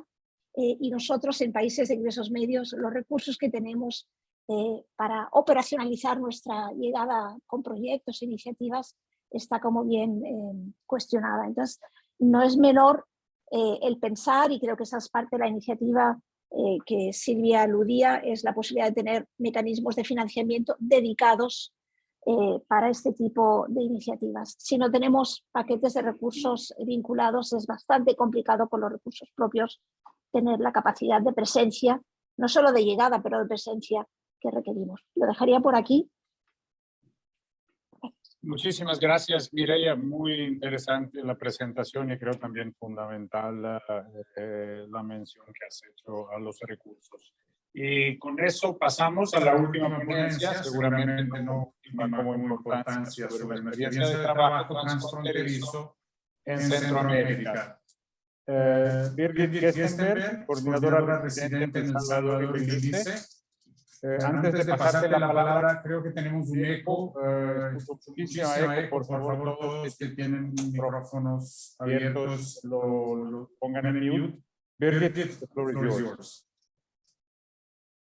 y nosotros en países de ingresos medios los recursos que tenemos para operacionalizar nuestra llegada con proyectos e iniciativas está como bien cuestionada. Entonces, no es menor el pensar, y creo que esa es parte de la iniciativa que Silvia aludía, es la posibilidad de tener mecanismos de financiamiento dedicados para este tipo de iniciativas. Si no tenemos paquetes de recursos vinculados, es bastante complicado con los recursos propios tener la capacidad de presencia, no solo de llegada, pero de presencia que requerimos. Lo dejaría por aquí. Muchísimas gracias, Mireia. Muy interesante la presentación y creo también fundamental la mención que has hecho a los recursos. Y con eso pasamos a la última ponencia, seguramente no última como importancia, sobre la experiencia de trabajo transfronterizo en Centroamérica. Birgit Gestenberg, coordinadora residente en El Salvador y Belice. Antes de pasarte la palabra, creo que tenemos un eco, muchísimo eco, por favor, todos que tienen micrófonos abiertos, lo pongan en mute. Birgit, the floor is yours.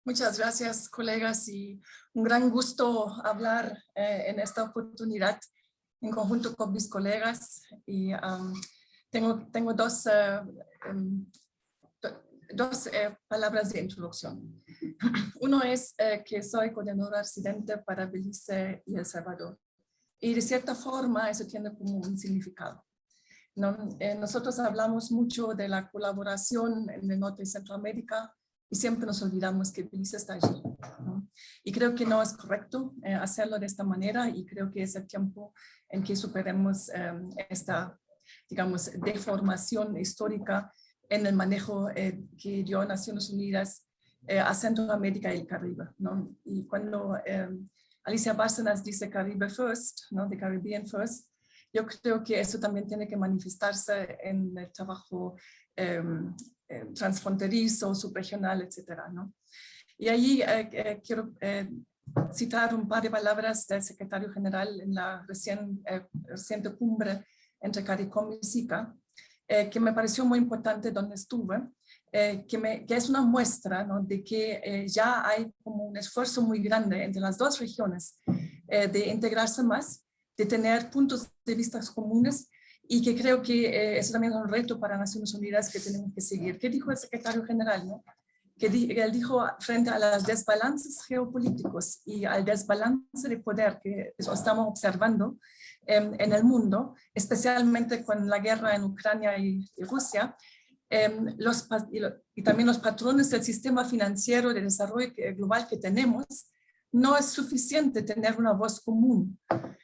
Muchas gracias, colegas, y un gran gusto hablar en esta oportunidad en conjunto con mis colegas. Y tengo dos palabras de introducción. Uno es que soy coordinadora residente para Belice y El Salvador. Y de cierta forma eso tiene como un significado, ¿no? Nosotros hablamos mucho de la colaboración en el norte de Centroamérica y siempre nos olvidamos que Belice está allí, ¿no? Y creo que no es correcto hacerlo de esta manera, y creo que es el tiempo en que superemos esta, digamos, deformación histórica en el manejo que dio Naciones Unidas a Centroamérica y el Caribe, ¿no? Y cuando Alicia Bárcenas dice Caribe First, ¿no? The Caribbean First, yo creo que eso también tiene que manifestarse en el trabajo transfronterizo, subregional, etcétera, ¿no? Y allí quiero citar un par de palabras del secretario general en la reciente cumbre entre CARICOM y SICA, que me pareció muy importante donde estuve, que es una muestra, ¿no? De que ya hay como un esfuerzo muy grande entre las dos regiones de integrarse más, de tener puntos de vista comunes, y que creo que eso también es un reto para Naciones Unidas que tenemos que seguir. ¿Qué dijo el secretario general, no? Él dijo, frente a los desbalances geopolíticos y al desbalance de poder que estamos observando en el mundo, especialmente con la guerra en Ucrania y Rusia, y también los patrones del sistema financiero de desarrollo global que tenemos, no es suficiente tener una voz común,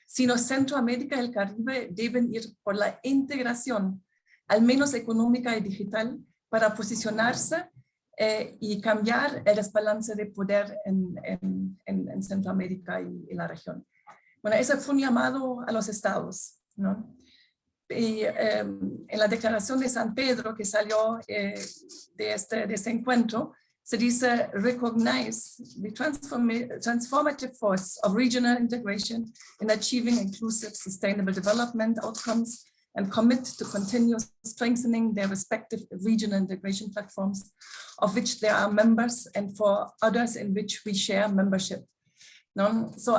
sino Centroamérica y el Caribe deben ir por la integración, al menos económica y digital, para posicionarse y cambiar el desbalance de poder en Centroamérica y la región. Bueno, ese fue un llamado a los estados, ¿no? Y en la declaración de San Pedro que salió de este encuentro, se dice, recognize the transformative force of regional integration in achieving inclusive, sustainable development outcomes, and commit to continue strengthening their respective regional integration platforms, of which they are members, and for others in which we share membership. ¿No? So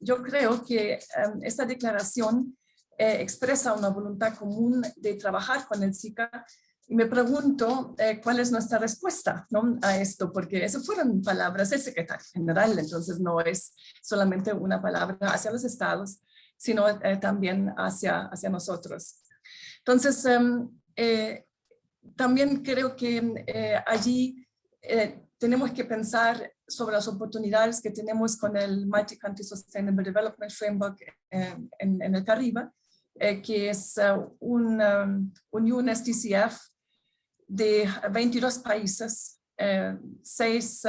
yo creo que esta declaración expresa una voluntad común de trabajar con el SICA, y me pregunto cuál es nuestra respuesta, ¿no? A esto, porque eso fueron palabras del secretario general, entonces no es solamente una palabra hacia los estados, sino también hacia nosotros. Entonces, también creo que allí tenemos que pensar sobre las oportunidades que tenemos con el Multi-Country Sustainable Development Framework en el Caribe, que es un UNSDCF de 22 países, 6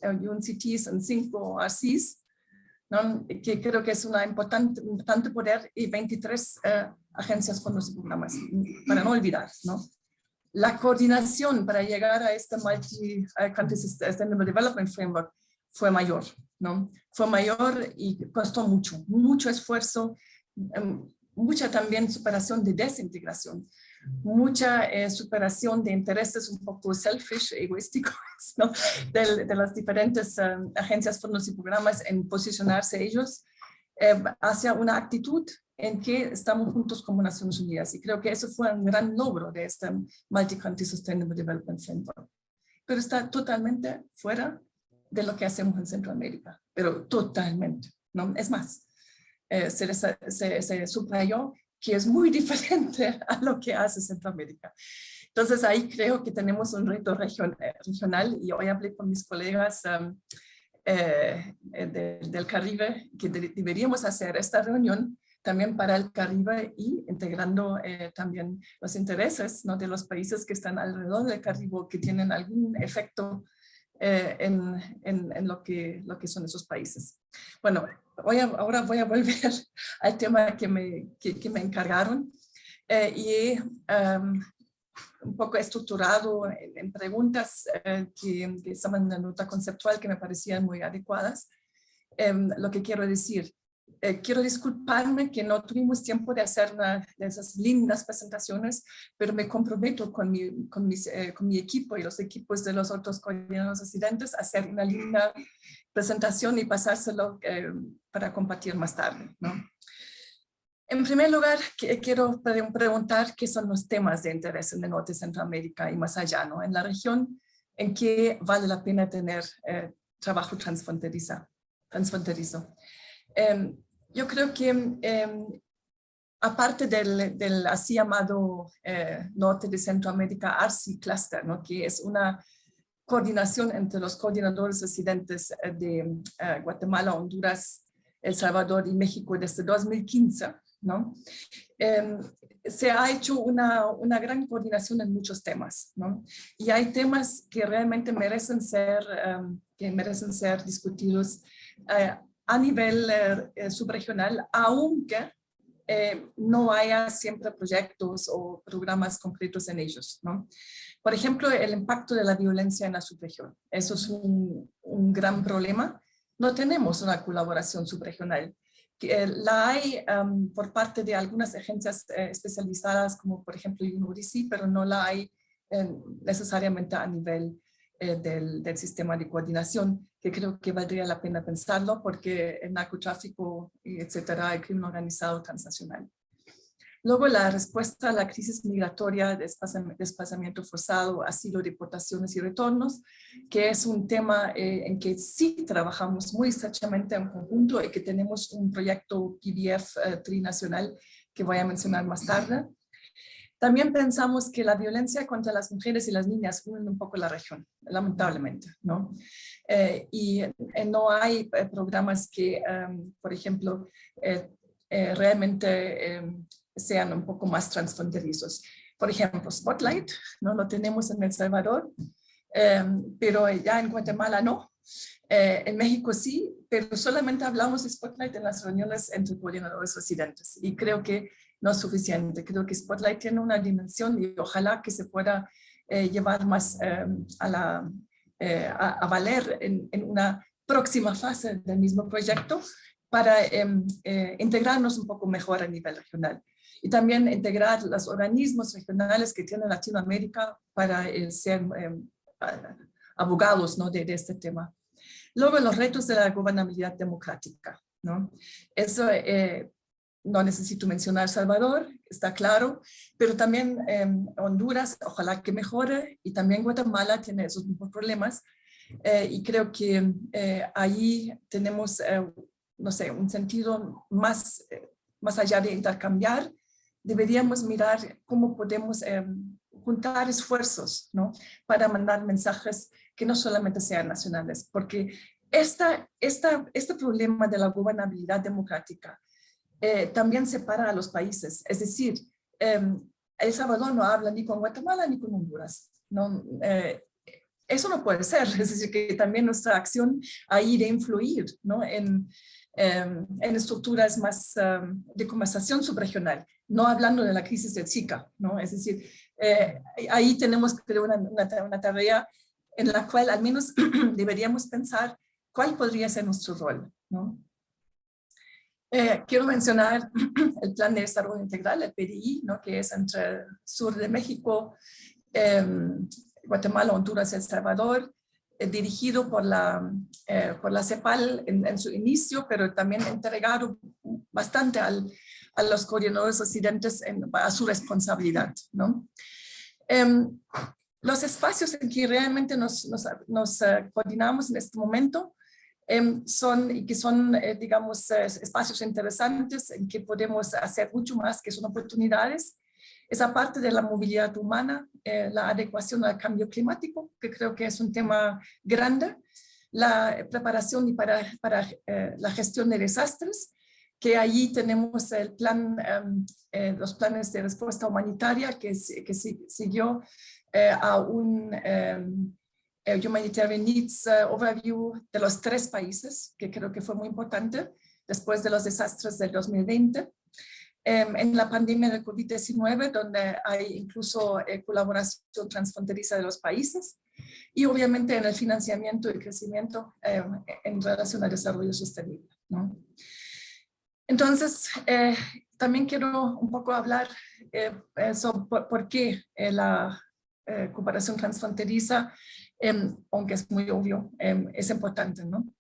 UNCTs y 5 RCs, ¿no? Que creo que es un importante poder, y 23 agencias, fondos y programas, para no olvidar, ¿no? La coordinación para llegar a este Multi-Country Sustainable Development Framework fue mayor, ¿no? Fue mayor y costó mucho esfuerzo, mucha también superación de desintegración, mucha superación de intereses un poco selfish, egoísticos, ¿no? de las diferentes agencias, fondos y programas en posicionarse ellos hacia una actitud en que estamos juntos como Naciones Unidas. Y creo que eso fue un gran logro de este Multi-Country Sustainable Development Framework. Pero está totalmente fuera de lo que hacemos en Centroamérica, pero totalmente, ¿no? Es más, se subrayó que es muy diferente a lo que hace Centroamérica. Entonces ahí creo que tenemos un reto regional y hoy hablé con mis colegas del Caribe que deberíamos hacer esta reunión también para el Caribe y integrando también los intereses, ¿no? de los países que están alrededor del Caribe, que tienen algún efecto en lo que son esos países. Bueno, ahora voy a volver al tema que me encargaron y un poco estructurado en preguntas que estaban en la nota conceptual que me parecían muy adecuadas. Lo que quiero decir, quiero disculparme que no tuvimos tiempo de hacer una de esas lindas presentaciones, pero me comprometo con mi equipo y los equipos de los otros coordinadores residentes a hacer una linda presentación y pasárselo para compartir más tarde, ¿no? En primer lugar, quiero preguntar qué son los temas de interés en el norte de Centroamérica y más allá, ¿no? En la región en que vale la pena tener trabajo transfronterizo. Yo creo que aparte del así llamado norte de Centroamérica ARCI Cluster, ¿no? que es una coordinación entre los coordinadores residentes de Guatemala, Honduras, El Salvador y México desde 2015, ¿no? Se ha hecho una gran coordinación en muchos temas, ¿no? Y hay temas que realmente merecen ser discutidos a nivel subregional, aunque no haya siempre proyectos o programas concretos en ellos, ¿no? Por ejemplo, el impacto de la violencia en la subregión. Eso es un gran problema. No tenemos una colaboración subregional. La hay por parte de algunas agencias especializadas, como por ejemplo UNODC, pero no la hay necesariamente a nivel del sistema de coordinación, que creo que valdría la pena pensarlo, porque el narcotráfico, etcétera, el crimen organizado transnacional. Luego, la respuesta a la crisis migratoria, desplazamiento forzado, asilo, deportaciones y retornos, que es un tema en que sí trabajamos muy estrechamente en conjunto y que tenemos un proyecto PBF trinacional que voy a mencionar más tarde. También pensamos que la violencia contra las mujeres y las niñas unen un poco la región, lamentablemente, ¿no? Y no hay programas que, por ejemplo, realmente sean un poco más transfronterizos. Por ejemplo, Spotlight, ¿no? Lo tenemos en El Salvador, pero ya en Guatemala no. En México sí, pero solamente hablamos de Spotlight en las reuniones entre coordinadores residentes. Y creo que no es suficiente. Creo que Spotlight tiene una dimensión y ojalá que se pueda llevar más a valer en una próxima fase del mismo proyecto para integrarnos un poco mejor a nivel regional. Y también integrar los organismos regionales que tiene Latinoamérica para ser abogados, ¿no? de este tema. Luego, los retos de la gobernabilidad democrática, ¿no? Eso no necesito mencionar El Salvador, está claro, pero también Honduras, ojalá que mejore, y también Guatemala tiene esos mismos problemas. Y creo que ahí tenemos, no sé, un sentido más allá de intercambiar. Deberíamos mirar cómo podemos juntar esfuerzos, ¿no? Para mandar mensajes que no solamente sean nacionales, porque este problema de la gobernabilidad democrática también separa a los países. Es decir, El Salvador no habla ni con Guatemala ni con Honduras, ¿no? Eso no puede ser. Es decir, que también nuestra acción ahí de influir, ¿no? en estructuras más de conversación subregional, no hablando de la crisis del Zika, ¿no? Es decir, ahí tenemos una tarea en la cual al menos deberíamos pensar cuál podría ser nuestro rol, ¿no? Quiero mencionar el Plan de Desarrollo Integral, el PDI, ¿no? Que es entre el sur de México, Guatemala, Honduras y El Salvador, dirigido por la CEPAL en su inicio, pero también entregado bastante a los coordinadores residentes a su responsabilidad, ¿no? Los espacios en que realmente nos coordinamos en este momento son digamos, espacios interesantes en que podemos hacer mucho más, que son oportunidades. Esa parte de la movilidad humana, la adecuación al cambio climático, que creo que es un tema grande, la preparación para la gestión de desastres, que allí tenemos el plan, los planes de respuesta humanitaria que siguió a un Humanitarian Needs Overview de los 3 países, que creo que fue muy importante después de los desastres del 2020. En la pandemia del COVID-19, donde hay incluso colaboración transfronteriza de los países, y obviamente en el financiamiento y crecimiento en relación al desarrollo sostenible, ¿no? Entonces, también quiero un poco hablar sobre por qué la cooperación transfronteriza, aunque es muy obvio, es importante, ¿no?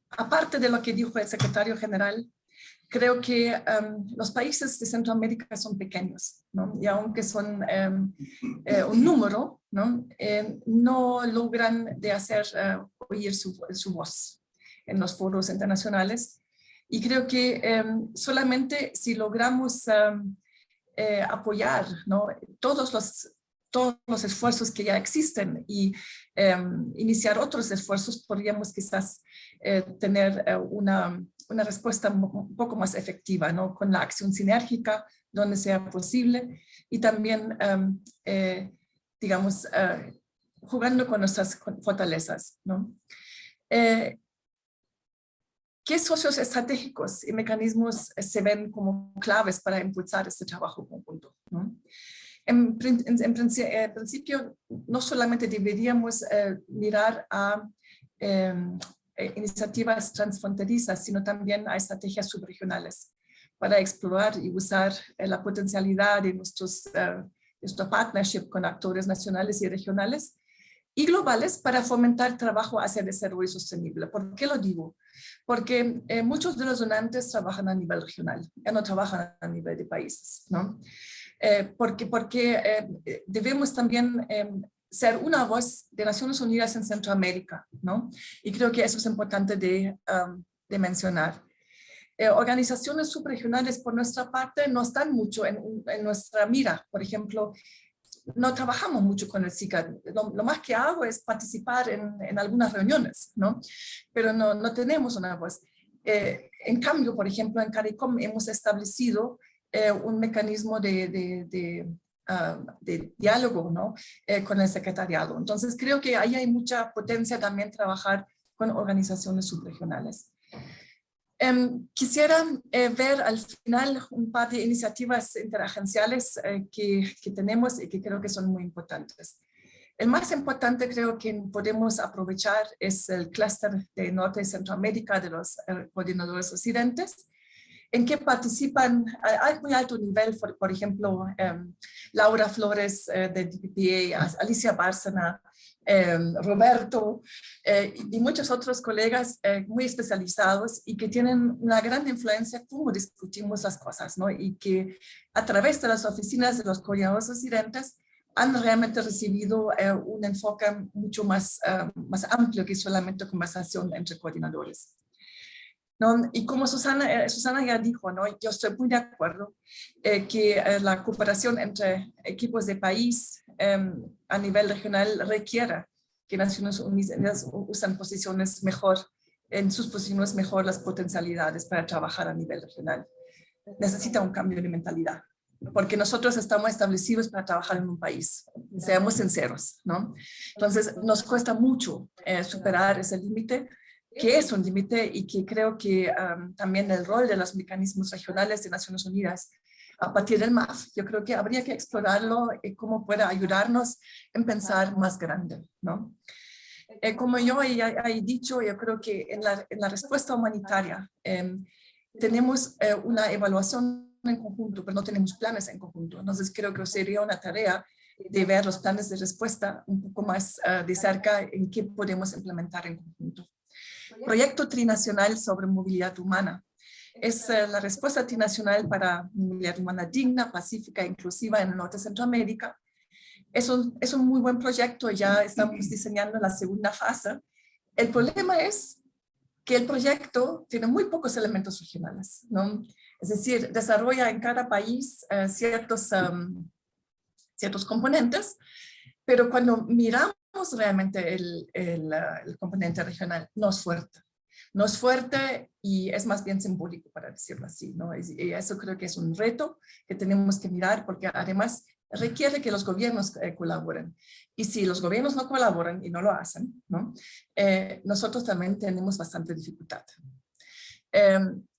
Aparte de lo que dijo el secretario general, creo que los países de Centroamérica son pequeños, ¿no? Y aunque son un número, ¿no? No logran de hacer oír su voz en los foros internacionales. Y creo que solamente si logramos apoyar, ¿no? todos los esfuerzos que ya existen y iniciar otros esfuerzos, podríamos quizás tener una respuesta un poco más efectiva, ¿no? Con la acción sinérgica donde sea posible y también, digamos, jugando con nuestras fortalezas, ¿no? ¿Qué socios estratégicos y mecanismos se ven como claves para impulsar este trabajo conjunto, ¿no? En principio, no solamente deberíamos mirar a iniciativas transfronterizas, sino también a estrategias subregionales para explorar y usar la potencialidad de nuestro partnership con actores nacionales y regionales y globales para fomentar trabajo hacia el desarrollo sostenible. ¿Por qué lo digo? Porque muchos de los donantes trabajan a nivel regional, ya no trabajan a nivel de países, ¿no? Porque debemos también ser una voz de Naciones Unidas en Centroamérica, ¿no? Y creo que eso es importante de mencionar. Organizaciones subregionales, por nuestra parte, no están mucho en nuestra mira. Por ejemplo, no trabajamos mucho con el SICA. Lo más que hago es participar en algunas reuniones, ¿no? Pero no tenemos una voz. En cambio, por ejemplo, en CARICOM hemos establecido un mecanismo de diálogo, ¿no? Con el secretariado. Entonces, creo que ahí hay mucha potencia también trabajar con organizaciones subregionales. Quisiera ver al final un par de iniciativas interagenciales que tenemos y que creo que son muy importantes. El más importante creo que podemos aprovechar es el clúster de Norte y Centroamérica de los coordinadores residentes, en que participan a muy alto nivel, por ejemplo, Laura Flores de DPPA, Alicia Bárcena, Roberto y muchos otros colegas muy especializados y que tienen una gran influencia cómo discutimos las cosas, ¿no? Y que a través de las oficinas de los coordinadores residentes han realmente recibido un enfoque mucho más amplio que solamente conversación entre coordinadores, ¿no? Y como Susana ya dijo, ¿no? Yo estoy muy de acuerdo que la cooperación entre equipos de país a nivel regional requiera que Naciones Unidas usen posiciones mejor, en sus posiciones mejor las potencialidades para trabajar a nivel regional. Necesita un cambio de mentalidad, porque nosotros estamos establecidos para trabajar en un país, seamos sinceros, ¿no? Entonces nos cuesta mucho superar ese límite, que es un límite y que creo que también el rol de los mecanismos regionales de Naciones Unidas a partir del MAF, yo creo que habría que explorarlo y cómo puede ayudarnos en pensar más grande, ¿no? Como yo ya he dicho, yo creo que en la respuesta humanitaria tenemos una evaluación en conjunto, pero no tenemos planes en conjunto. Entonces creo que sería una tarea de ver los planes de respuesta un poco más de cerca en qué podemos implementar en conjunto. Proyecto trinacional sobre movilidad humana. Es la respuesta trinacional para movilidad humana digna, pacífica e inclusiva en el norte de Centroamérica. Es un muy buen proyecto, ya estamos diseñando la segunda fase. El problema es que el proyecto tiene muy pocos elementos regionales, ¿no? Es decir, desarrolla en cada país ciertos componentes, pero cuando miramos realmente el componente regional, no es fuerte. No es fuerte y es más bien simbólico, para decirlo así, ¿no? Y eso creo que es un reto que tenemos que mirar, porque además requiere que los gobiernos colaboren. Y si los gobiernos no colaboran y no lo hacen, ¿no? Nosotros también tenemos bastante dificultad.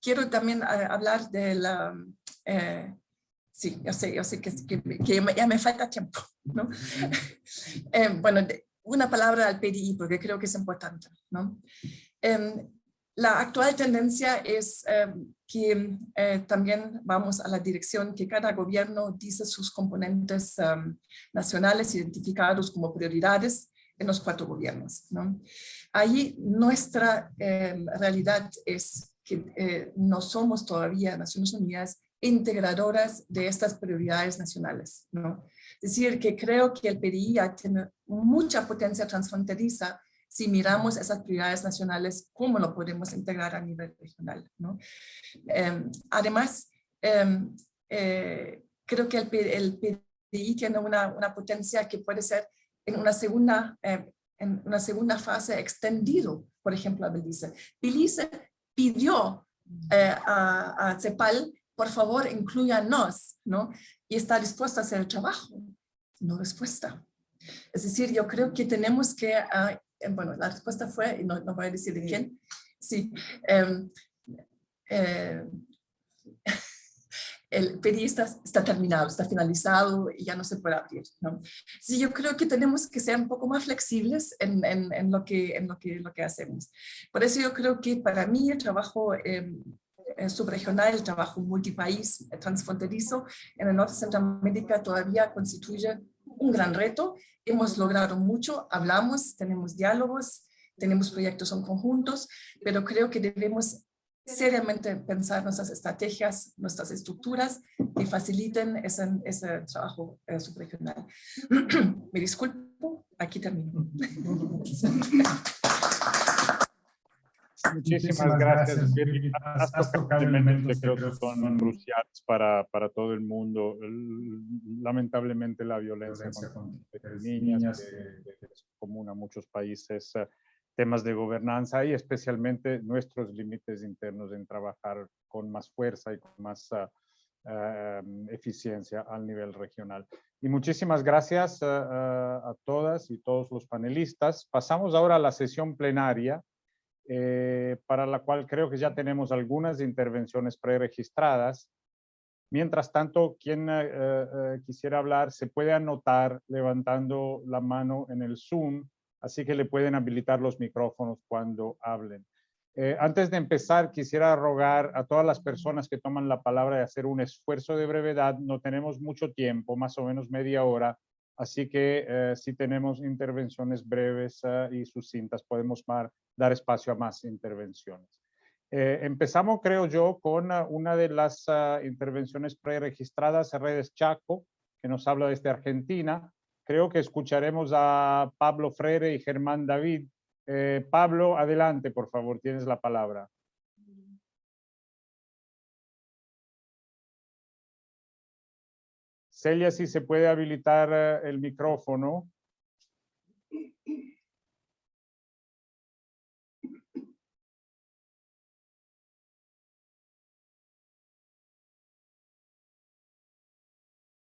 Quiero también hablar de la... sí, yo sé que ya me falta tiempo, ¿no? Bueno, una palabra al PDI, porque creo que es importante, ¿no? La actual tendencia es que también vamos a la dirección que cada gobierno dice sus componentes nacionales identificados como prioridades en los 4 gobiernos, ¿no? Ahí nuestra realidad es que no somos todavía Naciones Unidas integradoras de estas prioridades nacionales, ¿no? Es decir, que creo que el PDI ya tiene mucha potencia transfronteriza si miramos esas prioridades nacionales, cómo lo podemos integrar a nivel regional, ¿no? Además, creo que el PDI tiene una potencia que puede ser en una segunda fase extendido, por ejemplo, a Belice. Belice pidió a CEPAL, por favor, inclúyanos, ¿no? Y está dispuesta a hacer el trabajo, no respuesta. Es decir, yo creo que tenemos que... bueno, la respuesta fue, y no voy a decir de quién, sí, el PDI está terminado, está finalizado y ya no se puede abrir, ¿no? Sí, yo creo que tenemos que ser un poco más flexibles en lo que hacemos. Por eso yo creo que para mí el trabajo subregional, el trabajo multipaís, transfronterizo en el norte de Centroamérica todavía constituye un gran reto. Hemos logrado mucho, hablamos, tenemos diálogos, tenemos proyectos en conjuntos, pero creo que debemos seriamente pensar nuestras estrategias, nuestras estructuras que faciliten ese trabajo subregional. Me disculpo, aquí termino. Muchísimas gracias, Birgit. Has tocado elementos que creo que son cruciales para todo el mundo. Lamentablemente la violencia contra niñas es común a muchos países, temas de gobernanza y especialmente nuestros límites internos en trabajar con más fuerza y con más eficiencia al nivel regional. Y muchísimas gracias a todas y todos los panelistas. Pasamos ahora a la sesión plenaria, para la cual creo que ya tenemos algunas intervenciones preregistradas. Mientras tanto, quien quisiera hablar se puede anotar levantando la mano en el Zoom, así que le pueden habilitar los micrófonos cuando hablen. Antes de empezar, quisiera rogar a todas las personas que toman la palabra de hacer un esfuerzo de brevedad. No tenemos mucho tiempo, más o menos media hora, así que si tenemos intervenciones breves y sucintas, podemos dar espacio a más intervenciones. Empezamos, creo yo, con una de las intervenciones preregistradas, Redes Chaco, que nos habla desde Argentina. Creo que escucharemos a Pablo Freire y Germán David. Pablo, adelante, por favor, tienes la palabra. Celia, si se puede habilitar el micrófono.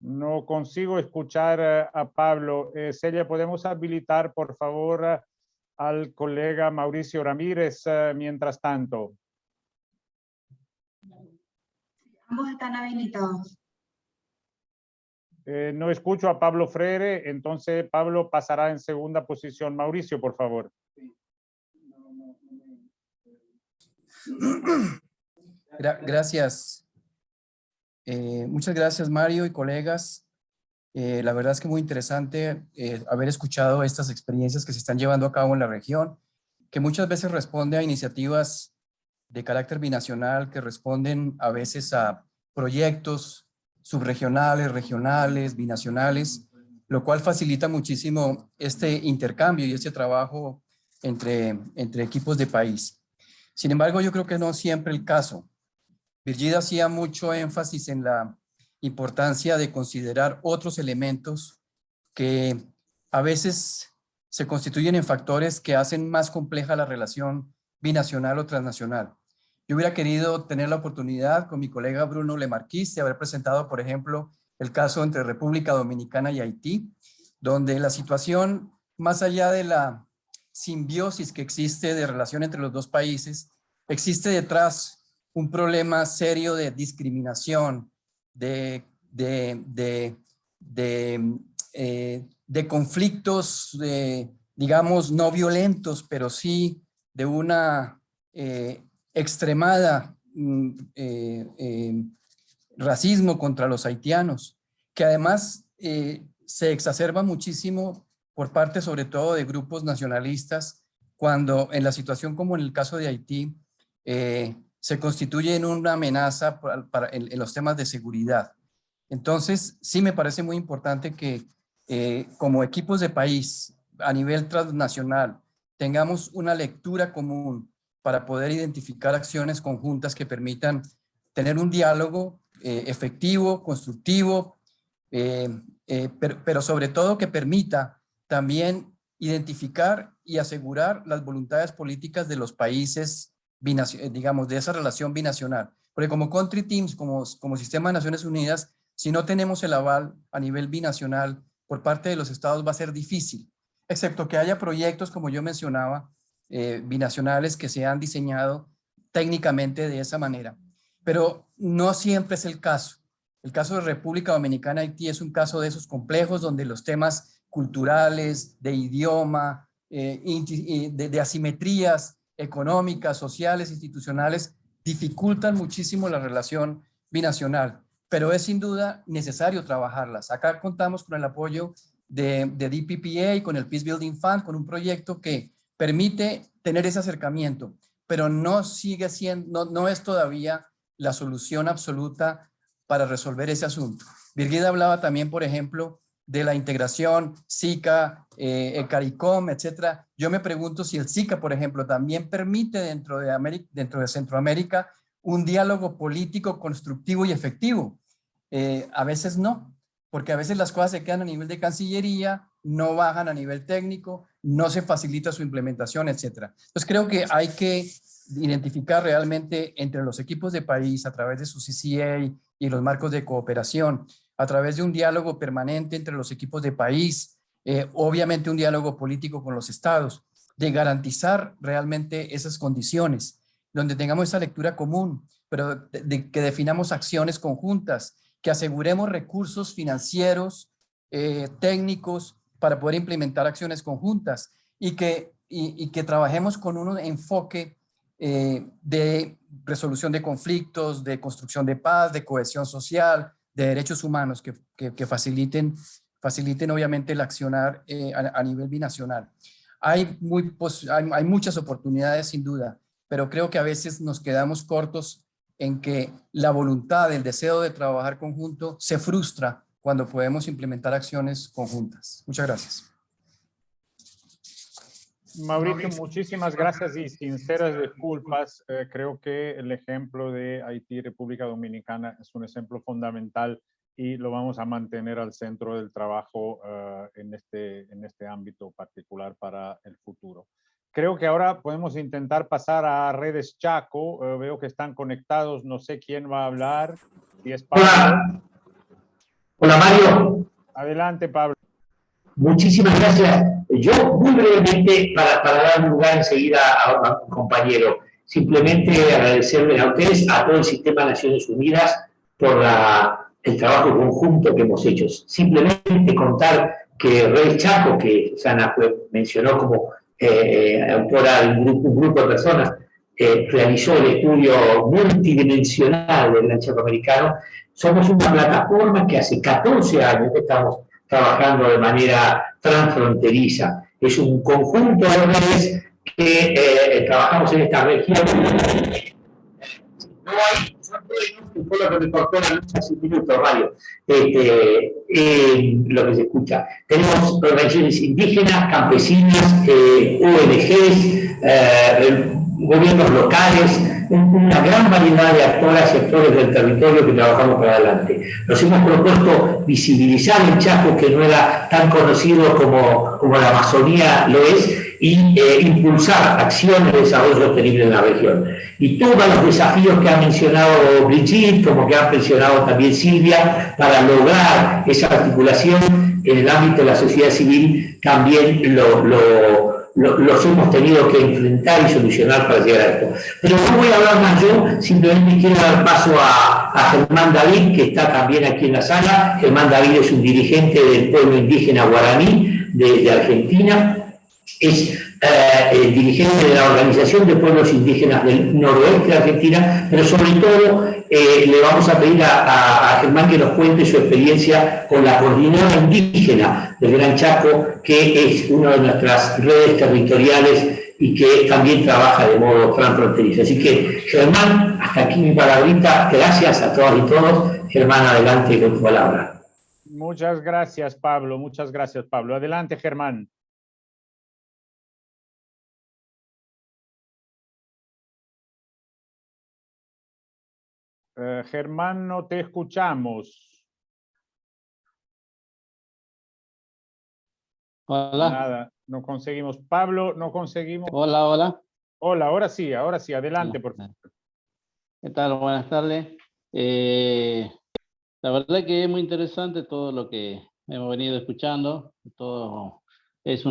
No consigo escuchar a Pablo. Celia, ¿podemos habilitar, por favor, al colega Mauricio Ramírez mientras tanto? Ambos están habilitados. No escucho a Pablo Freire, entonces Pablo pasará en segunda posición. Mauricio, por favor. Gracias. Muchas gracias, Mario y colegas. La verdad es que muy interesante haber escuchado estas experiencias que se están llevando a cabo en la región, que muchas veces responde a iniciativas de carácter binacional, que responden a veces a proyectos subregionales, regionales, binacionales, lo cual facilita muchísimo este intercambio y este trabajo entre equipos de país. Sin embargo, yo creo que no siempre el caso. Birgida hacía mucho énfasis en la importancia de considerar otros elementos que a veces se constituyen en factores que hacen más compleja la relación binacional o transnacional. Yo hubiera querido tener la oportunidad con mi colega Bruno Lemarquis de haber presentado, por ejemplo, el caso entre República Dominicana y Haití, donde la situación, más allá de la simbiosis que existe de relación entre los dos países, existe detrás un problema serio de discriminación, de conflictos, digamos, no violentos, pero sí de una extremada racismo contra los haitianos, que además se exacerba muchísimo por parte sobre todo de grupos nacionalistas, cuando en la situación como en el caso de Haití, se constituye en una amenaza en los temas de seguridad. Entonces, sí me parece muy importante que como equipos de país a nivel transnacional tengamos una lectura común para poder identificar acciones conjuntas que permitan tener un diálogo efectivo, constructivo, pero sobre todo que permita también identificar y asegurar las voluntades políticas de los países, digamos, de esa relación binacional. Porque como country teams, como sistema de Naciones Unidas, si no tenemos el aval a nivel binacional por parte de los estados va a ser difícil, excepto que haya proyectos, como yo mencionaba, binacionales que se han diseñado técnicamente de esa manera. Pero no siempre es el caso. El caso de República Dominicana y Haití es un caso de esos complejos donde los temas culturales, de idioma, de asimetrías económicas, sociales, institucionales, dificultan muchísimo la relación binacional, pero es sin duda necesario trabajarlas. Acá contamos con el apoyo de DPPA y con el Peace Building Fund, con un proyecto que permite tener ese acercamiento, pero no sigue siendo, no es todavía la solución absoluta para resolver ese asunto. Birgida hablaba también, por ejemplo, de la integración SICA, el CARICOM, etcétera. Yo me pregunto si el SICA, por ejemplo, también permite dentro de Centroamérica un diálogo político constructivo y efectivo. A veces no, porque a veces las cosas se quedan a nivel de Cancillería, no bajan a nivel técnico, no se facilita su implementación, etcétera. Entonces creo que hay que identificar realmente entre los equipos de país a través de su CCA y los marcos de cooperación, a través de un diálogo permanente entre los equipos de país, obviamente un diálogo político con los estados, de garantizar realmente esas condiciones, donde tengamos esa lectura común, pero que definamos acciones conjuntas, que aseguremos recursos financieros, técnicos, para poder implementar acciones conjuntas y que trabajemos con un enfoque de resolución de conflictos, de construcción de paz, de cohesión social, de derechos humanos que faciliten obviamente el accionar a nivel binacional. Hay muchas oportunidades sin duda, pero creo que a veces nos quedamos cortos en que la voluntad, el deseo de trabajar conjunto se frustra cuando podemos implementar acciones conjuntas. Muchas gracias. Mauricio, muchísimas gracias y sinceras disculpas. Creo que el ejemplo de Haití y República Dominicana es un ejemplo fundamental y lo vamos a mantener al centro del trabajo en este ámbito particular para el futuro. Creo que ahora podemos intentar pasar a Redes Chaco. Veo que están conectados. No sé quién va a hablar. Si es Pablo. Hola, Mario. Adelante, Pablo. Muchísimas gracias. Yo, muy brevemente, para dar lugar enseguida a un compañero, simplemente agradecerles a ustedes, a todo el sistema de Naciones Unidas, por el trabajo conjunto que hemos hecho. Simplemente contar que Redes Chaco, que Sana mencionó como autora de un grupo de personas, realizó el estudio multidimensional del Gran Chaco americano. Somos una plataforma que hace 14 años que estamos trabajando de manera transfronteriza. Es un conjunto de redes que trabajamos en esta región. No hay, fue lo que me cortó la luz hace un minuto, Mario, lo que se escucha. Tenemos organizaciones indígenas, campesinas, ONGs, gobiernos locales, una gran variedad de actoras y actores del territorio que trabajamos para adelante. Nos hemos propuesto visibilizar el Chaco, que no era tan conocido como la Amazonía lo es, y impulsar acciones de desarrollo sostenible en la región. Y todos los desafíos que ha mencionado Brigitte, como que ha mencionado también Silvia, para lograr esa articulación en el ámbito de la sociedad civil, también los hemos tenido que enfrentar y solucionar para llegar a esto. Pero no voy a hablar más yo, simplemente quiero dar paso a Germán David, que está también aquí en la sala. Germán David es un dirigente del pueblo indígena guaraní de Argentina. Es dirigente de la Organización de Pueblos Indígenas del Noroeste de Argentina, pero sobre todo le vamos a pedir a Germán que nos cuente su experiencia con la Coordinadora Indígena del Gran Chaco, que es una de nuestras redes territoriales y que también trabaja de modo transfronterizo. Así que, Germán, hasta aquí mi palabrita. Gracias a todas y todos. Germán, adelante con tu palabra. Muchas gracias, Pablo. Muchas gracias, Pablo. Adelante, Germán. Germán, no te escuchamos. Hola. Nada, no conseguimos. Pablo, no conseguimos. Hola, hola. Hola, ahora sí, adelante, por favor. ¿Qué tal? Buenas tardes. La verdad que es muy interesante todo lo que hemos venido escuchando. Todo es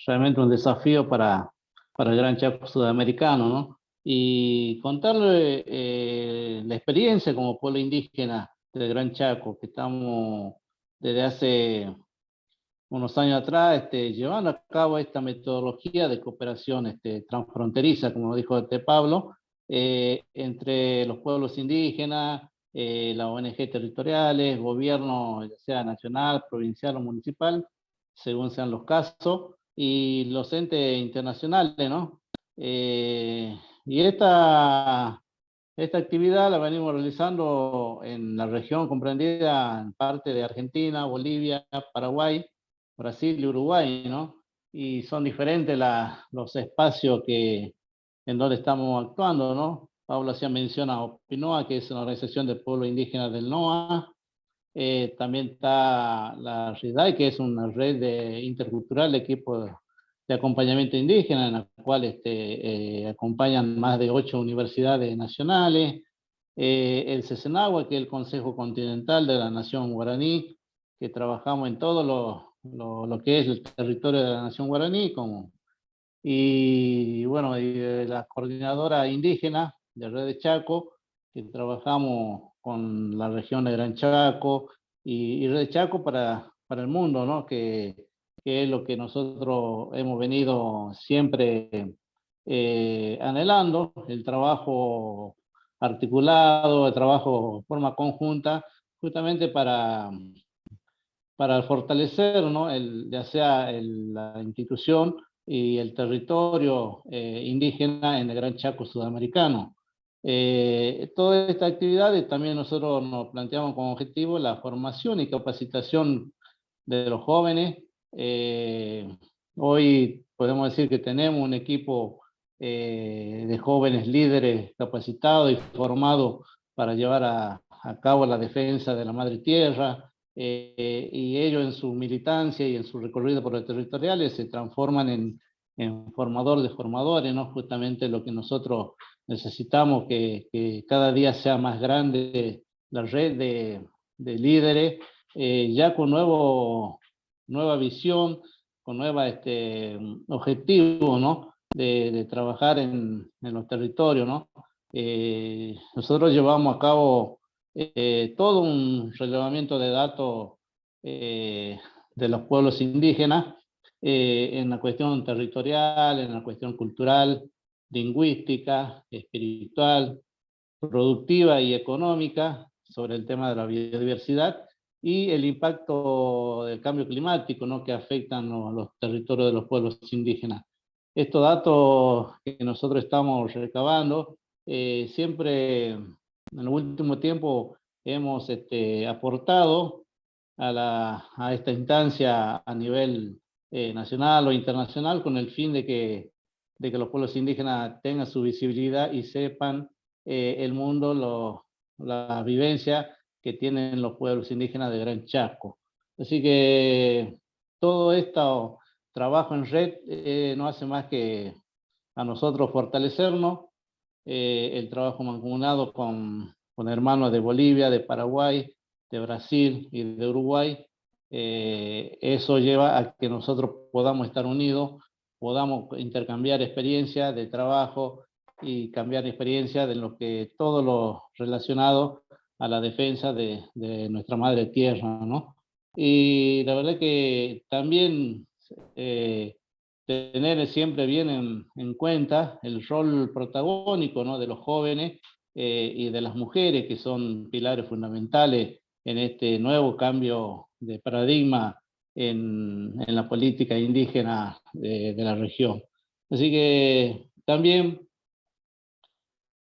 realmente un desafío para el Gran Chaco sudamericano, ¿no? Y contarle la experiencia como pueblo indígena del Gran Chaco, que estamos desde hace unos años atrás llevando a cabo esta metodología de cooperación transfronteriza, como dijo Pablo, entre los pueblos indígenas, las ONG territoriales, gobierno, ya sea nacional, provincial o municipal, según sean los casos, y los entes internacionales, ¿no? Y esta actividad la venimos realizando en la región comprendida en parte de Argentina, Bolivia, Paraguay, Brasil y Uruguay, ¿no? Y son diferentes los espacios en donde estamos actuando, ¿no? Pablo hacía mención a OPINOA, que es una organización del pueblo indígena del NOA. También está la RIDAI, que es una red intercultural de equipos de acompañamiento indígena, en la cual acompañan más de 8 universidades nacionales. El CESENAGUA, que es el Consejo Continental de la Nación Guaraní, que trabajamos en todo lo que es el territorio de la Nación Guaraní, y bueno, y la coordinadora indígena de Red de Chaco, que trabajamos con la región de Gran Chaco y Red de Chaco para el mundo, ¿no? Que es lo que nosotros hemos venido siempre anhelando, el trabajo articulado, el trabajo de forma conjunta, justamente para fortalecer, ¿no? Ya sea la institución y el territorio indígena en el Gran Chaco sudamericano. Todas estas actividades también nosotros nos planteamos como objetivo la formación y capacitación de los jóvenes. Hoy podemos decir que tenemos un equipo de jóvenes líderes capacitados y formados para llevar a cabo la defensa de la madre tierra, y ellos en su militancia y en su recorrido por los territoriales se transforman en formador de formadores, ¿no? Justamente lo que nosotros necesitamos, que cada día sea más grande la red de líderes, ya con nueva visión, con nuevo objetivo, ¿no? De trabajar en los territorios, ¿no? Nosotros llevamos a cabo todo un relevamiento de datos de los pueblos indígenas en la cuestión territorial, en la cuestión cultural, lingüística, espiritual, productiva y económica sobre el tema de la biodiversidad y el impacto del cambio climático, ¿no?, que afectan los territorios de los pueblos indígenas. Estos datos que nosotros estamos recabando, siempre en el último tiempo hemos aportado a esta instancia a nivel nacional o internacional con el fin de que los pueblos indígenas tengan su visibilidad y sepan el mundo, la vivencia que tienen los pueblos indígenas de Gran Chaco. Así que todo esto trabajo en red no hace más que a nosotros fortalecernos, el trabajo mancomunado con hermanos de Bolivia, de Paraguay, de Brasil y de Uruguay, eso lleva a que nosotros podamos estar unidos, podamos intercambiar experiencias de trabajo y cambiar experiencias de todo lo relacionado a la defensa de nuestra madre tierra, ¿no? Y la verdad que también tener siempre bien en cuenta el rol protagónico, ¿no?, de los jóvenes y de las mujeres, que son pilares fundamentales en este nuevo cambio de paradigma en la política indígena de la región. Así que también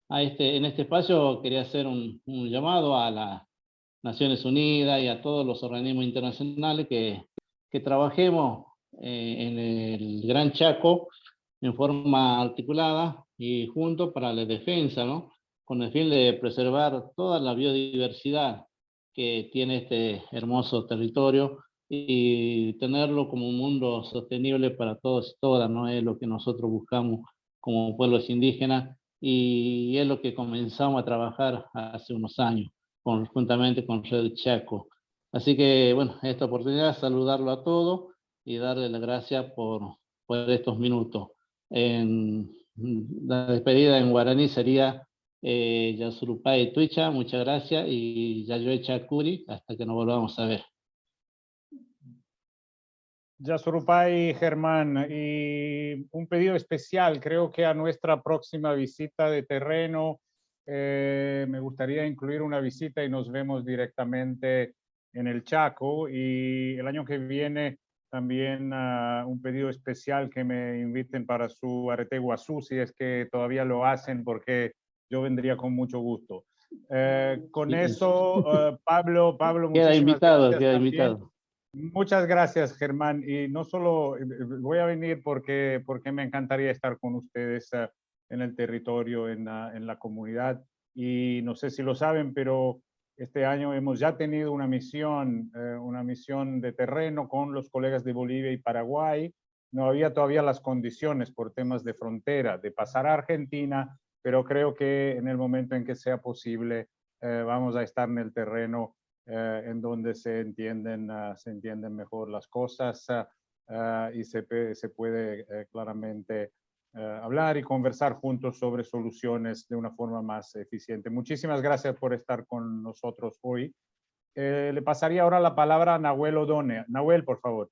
en este espacio quería hacer un llamado a las Naciones Unidas y a todos los organismos internacionales que trabajemos en el Gran Chaco en forma articulada y juntos para la defensa, ¿no?, con el fin de preservar toda la biodiversidad que tiene este hermoso territorio y tenerlo como un mundo sostenible para todos y todas, ¿no? Es lo que nosotros buscamos como pueblos indígenas y es lo que comenzamos a trabajar hace unos años, juntamente con Red Chaco. Así que, bueno, esta oportunidad, saludarlo a todos y darle las gracias por estos minutos. La despedida en guaraní sería Yasurupay Tuicha, muchas gracias, y Yayoe Chakuri, hasta que nos volvamos a ver. Yasurupay, Germán, y un pedido especial, creo que a nuestra próxima visita de terreno me gustaría incluir una visita y nos vemos directamente en el Chaco, y el año que viene también un pedido especial que me inviten para su Arete Guazú, si es que todavía lo hacen, porque yo vendría con mucho gusto. Con eso, Pablo, queda invitado, gracias queda también. invitado. Muchas gracias, Germán. Y no solo voy a venir porque me encantaría estar con ustedes en el territorio, en la comunidad. Y no sé si lo saben, pero este año hemos ya tenido una misión de terreno con los colegas de Bolivia y Paraguay. No había todavía las condiciones por temas de frontera de pasar a Argentina, pero creo que en el momento en que sea posible vamos a estar en el terreno en donde se entienden mejor las cosas y se puede claramente hablar y conversar juntos sobre soluciones de una forma más eficiente. Muchísimas gracias por estar con nosotros hoy. Le pasaría ahora la palabra a Nahuel Odone. Nahuel, por favor.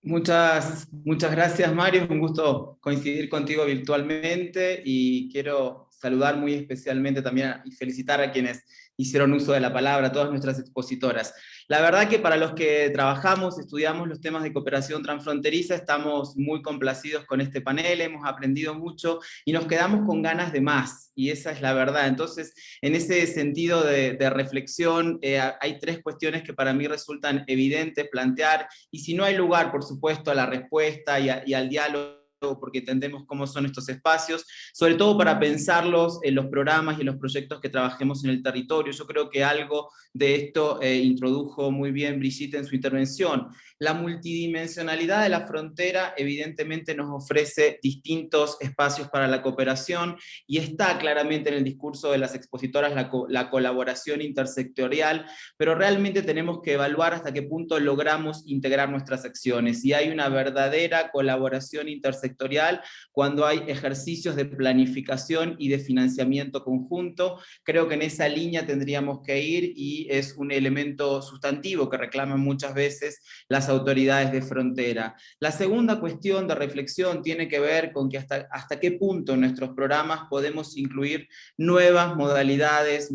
Muchas gracias, Mario. Es un gusto coincidir contigo virtualmente y quiero saludar muy especialmente también y felicitar a quienes hicieron uso de la palabra, a todas nuestras expositoras. La verdad que para los que trabajamos, estudiamos los temas de cooperación transfronteriza, estamos muy complacidos con este panel, hemos aprendido mucho y nos quedamos con ganas de más, y esa es la verdad. Entonces, en ese sentido de reflexión, hay tres cuestiones que para mí resultan evidentes plantear, y si no hay lugar, por supuesto, a la respuesta y al diálogo, porque entendemos cómo son estos espacios, sobre todo para pensarlos en los programas y en los proyectos que trabajemos en el territorio. Yo creo que algo de esto introdujo muy bien Brigitte en su intervención. La multidimensionalidad de la frontera evidentemente nos ofrece distintos espacios para la cooperación, y está claramente en el discurso de las expositoras la colaboración intersectorial, pero realmente tenemos que evaluar hasta qué punto logramos integrar nuestras acciones, y hay una verdadera colaboración intersectorial intersectorial cuando hay ejercicios de planificación y de financiamiento conjunto. Creo que en esa línea tendríamos que ir y es un elemento sustantivo que reclaman muchas veces las autoridades de frontera. La segunda cuestión de reflexión tiene que ver con que hasta qué punto en nuestros programas podemos incluir nuevas modalidades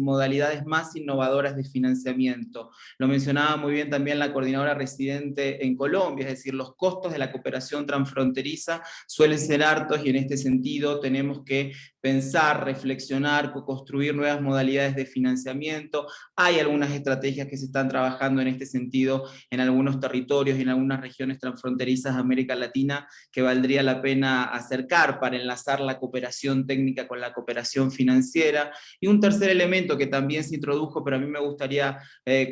más innovadoras de financiamiento. Lo mencionaba muy bien también la coordinadora residente en Colombia, es decir, los costos de la cooperación transfronteriza suelen ser hartos y en este sentido tenemos que pensar, reflexionar, construir nuevas modalidades de financiamiento. Hay algunas estrategias que se están trabajando en este sentido en algunos territorios y en algunas regiones transfronterizas de América Latina que valdría la pena acercar para enlazar la cooperación técnica con la cooperación financiera. Y un tercer elemento que también se introdujo, pero a mí me gustaría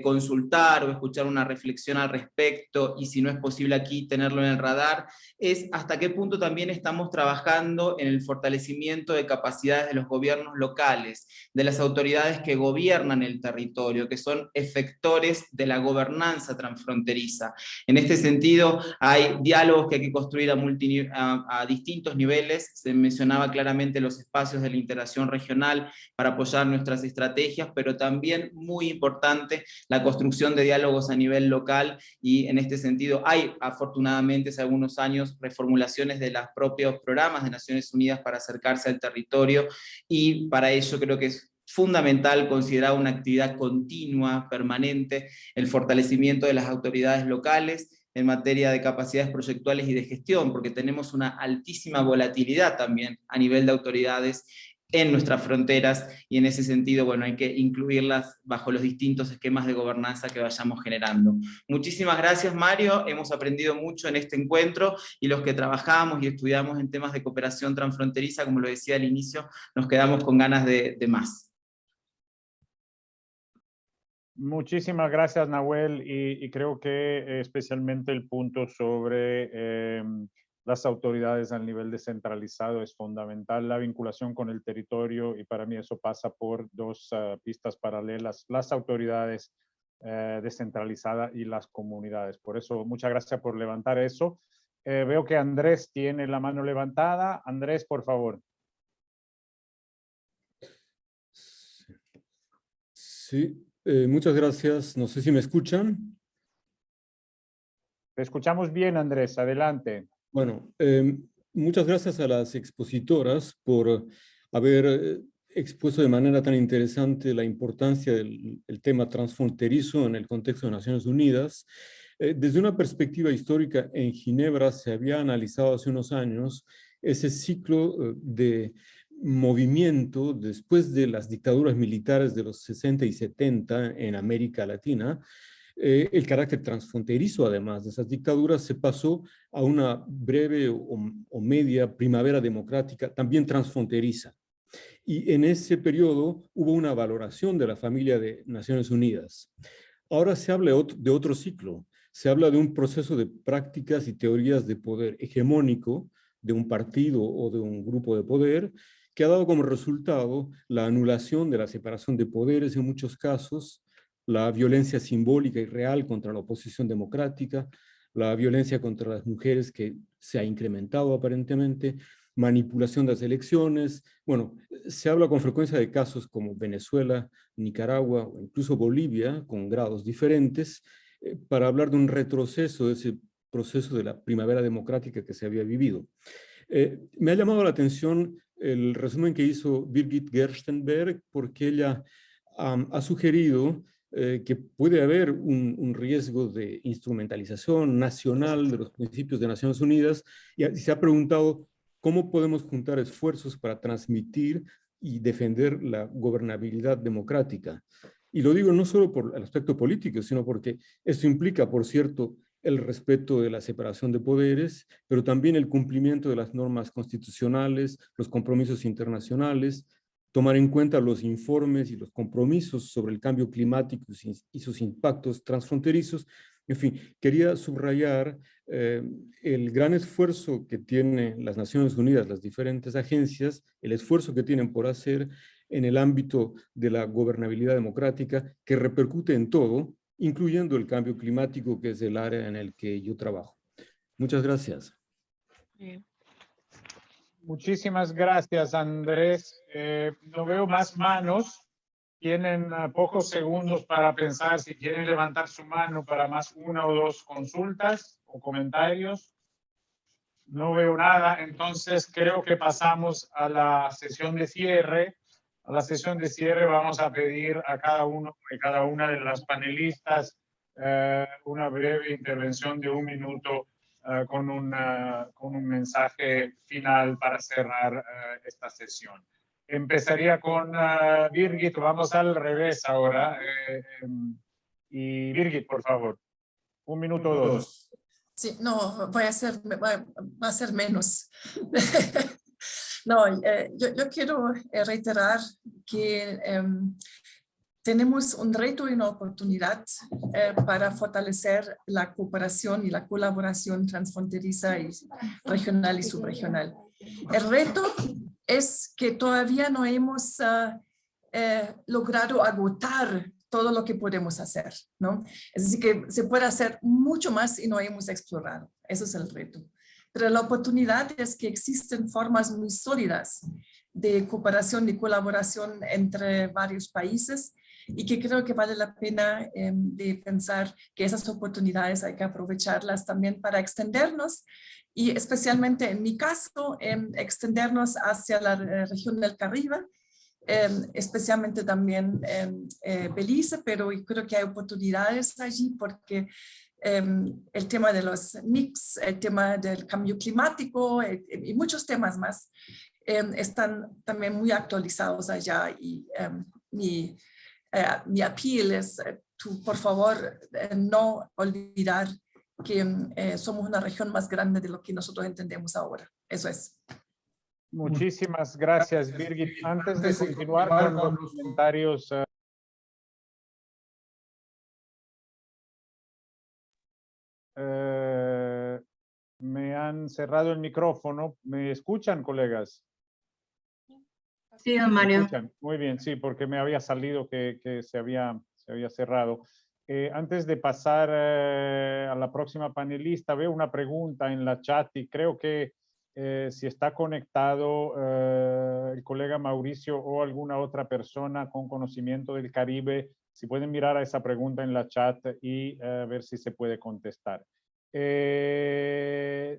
consultar o escuchar una reflexión al respecto, y si no es posible aquí tenerlo en el radar, es hasta qué punto también estamos trabajando en el fortalecimiento de capacidades de los gobiernos locales, de las autoridades que gobiernan el territorio, que son efectores de la gobernanza transfronteriza. En este sentido, hay diálogos que hay que construir a distintos niveles. Se mencionaba claramente los espacios de la integración regional para apoyar nuestras estrategias, pero también muy importante la construcción de diálogos a nivel local, y en este sentido hay afortunadamente hace algunos años reformulaciones de los propios programas de Naciones Unidas para acercarse al territorio, y para ello creo que es fundamental considerar una actividad continua, permanente, el fortalecimiento de las autoridades locales en materia de capacidades proyectuales y de gestión, porque tenemos una altísima volatilidad también a nivel de autoridades en nuestras fronteras, y en ese sentido, bueno, hay que incluirlas bajo los distintos esquemas de gobernanza que vayamos generando. Muchísimas gracias, Mario, hemos aprendido mucho en este encuentro, y los que trabajamos y estudiamos en temas de cooperación transfronteriza, como lo decía al inicio, nos quedamos con ganas de más. Muchísimas gracias, Nahuel, y creo que especialmente el punto sobre las autoridades al nivel descentralizado es fundamental, la vinculación con el territorio, y para mí eso pasa por dos pistas paralelas, las autoridades descentralizadas y las comunidades. Por eso, muchas gracias por levantar eso. Veo que Andrés tiene la mano levantada. Andrés, por favor. Sí, muchas gracias. No sé si me escuchan. Te escuchamos bien, Andrés. Adelante. Bueno, muchas gracias a las expositoras por haber expuesto de manera tan interesante la importancia del tema transfronterizo en el contexto de Naciones Unidas. Desde una perspectiva histórica, en Ginebra se había analizado hace unos años ese ciclo de movimiento después de las dictaduras militares de los 60 y 70 en América Latina. El carácter transfronterizo, además de esas dictaduras, se pasó a una breve o media primavera democrática, también transfronteriza. Y en ese periodo hubo una valoración de la familia de Naciones Unidas. Ahora se habla de otro ciclo. Se habla de un proceso de prácticas y teorías de poder hegemónico de un partido o de un grupo de poder, que ha dado como resultado la anulación de la separación de poderes en muchos casos, la violencia simbólica y real contra la oposición democrática, la violencia contra las mujeres que se ha incrementado aparentemente, manipulación de las elecciones. Bueno, se habla con frecuencia de casos como Venezuela, Nicaragua o incluso Bolivia, con grados diferentes, para hablar de un retroceso de ese proceso de la primavera democrática que se había vivido. Me ha llamado la atención el resumen que hizo Birgit Gerstenberg, porque ella ha sugerido que puede haber un riesgo de instrumentalización nacional de los principios de Naciones Unidas, y se ha preguntado cómo podemos juntar esfuerzos para transmitir y defender la gobernabilidad democrática. Y lo digo no solo por el aspecto político, sino porque esto implica, por cierto, el respeto de la separación de poderes, pero también el cumplimiento de las normas constitucionales, los compromisos internacionales, tomar en cuenta los informes y los compromisos sobre el cambio climático y sus impactos transfronterizos. En fin, quería subrayar el gran esfuerzo que tienen las Naciones Unidas, las diferentes agencias, el esfuerzo que tienen por hacer en el ámbito de la gobernabilidad democrática, que repercute en todo, incluyendo el cambio climático, que es el área en el que yo trabajo. Muchas gracias. Muchísimas gracias, Andrés. No veo más manos. Tienen pocos segundos para pensar si quieren levantar su mano para más una o dos consultas o comentarios. No veo nada, entonces creo que pasamos a la sesión de cierre. A la sesión de cierre vamos a pedir a cada uno y cada una de las panelistas una breve intervención de 1 minuto con un mensaje final para cerrar esta sesión. Empezaría con Birgit, vamos al revés ahora. Y Birgit, por favor, 1 minuto o 2. Sí, no, va a ser menos. No, yo quiero reiterar que tenemos un reto y una oportunidad para fortalecer la cooperación y la colaboración transfronteriza y regional y subregional. El reto es que todavía no hemos logrado agotar todo lo que podemos hacer, ¿no? Es decir, que se puede hacer mucho más y no hemos explorado. Eso es el reto. Pero la oportunidad es que existen formas muy sólidas de cooperación y colaboración entre varios países y que creo que vale la pena de pensar que esas oportunidades hay que aprovecharlas también para extendernos y especialmente en mi caso, extendernos hacia la región del Caribe, especialmente también Belice, pero creo que hay oportunidades allí porque el tema de los NICs, el tema del cambio climático y muchos temas más están también muy actualizados allá y mi appeal es, por favor, no olvidar que somos una región más grande de lo que nosotros entendemos ahora. Eso es. Muchísimas gracias, Birgit. Antes de continuar con los comentarios, me han cerrado el micrófono. ¿Me escuchan, colegas? Sí, don Mario. Muy bien, sí, porque me había salido que se había cerrado. Antes de pasar a la próxima panelista, veo una pregunta en la chat y creo que si está conectado el colega Mauricio o alguna otra persona con conocimiento del Caribe, si pueden mirar a esa pregunta en la chat y ver si se puede contestar.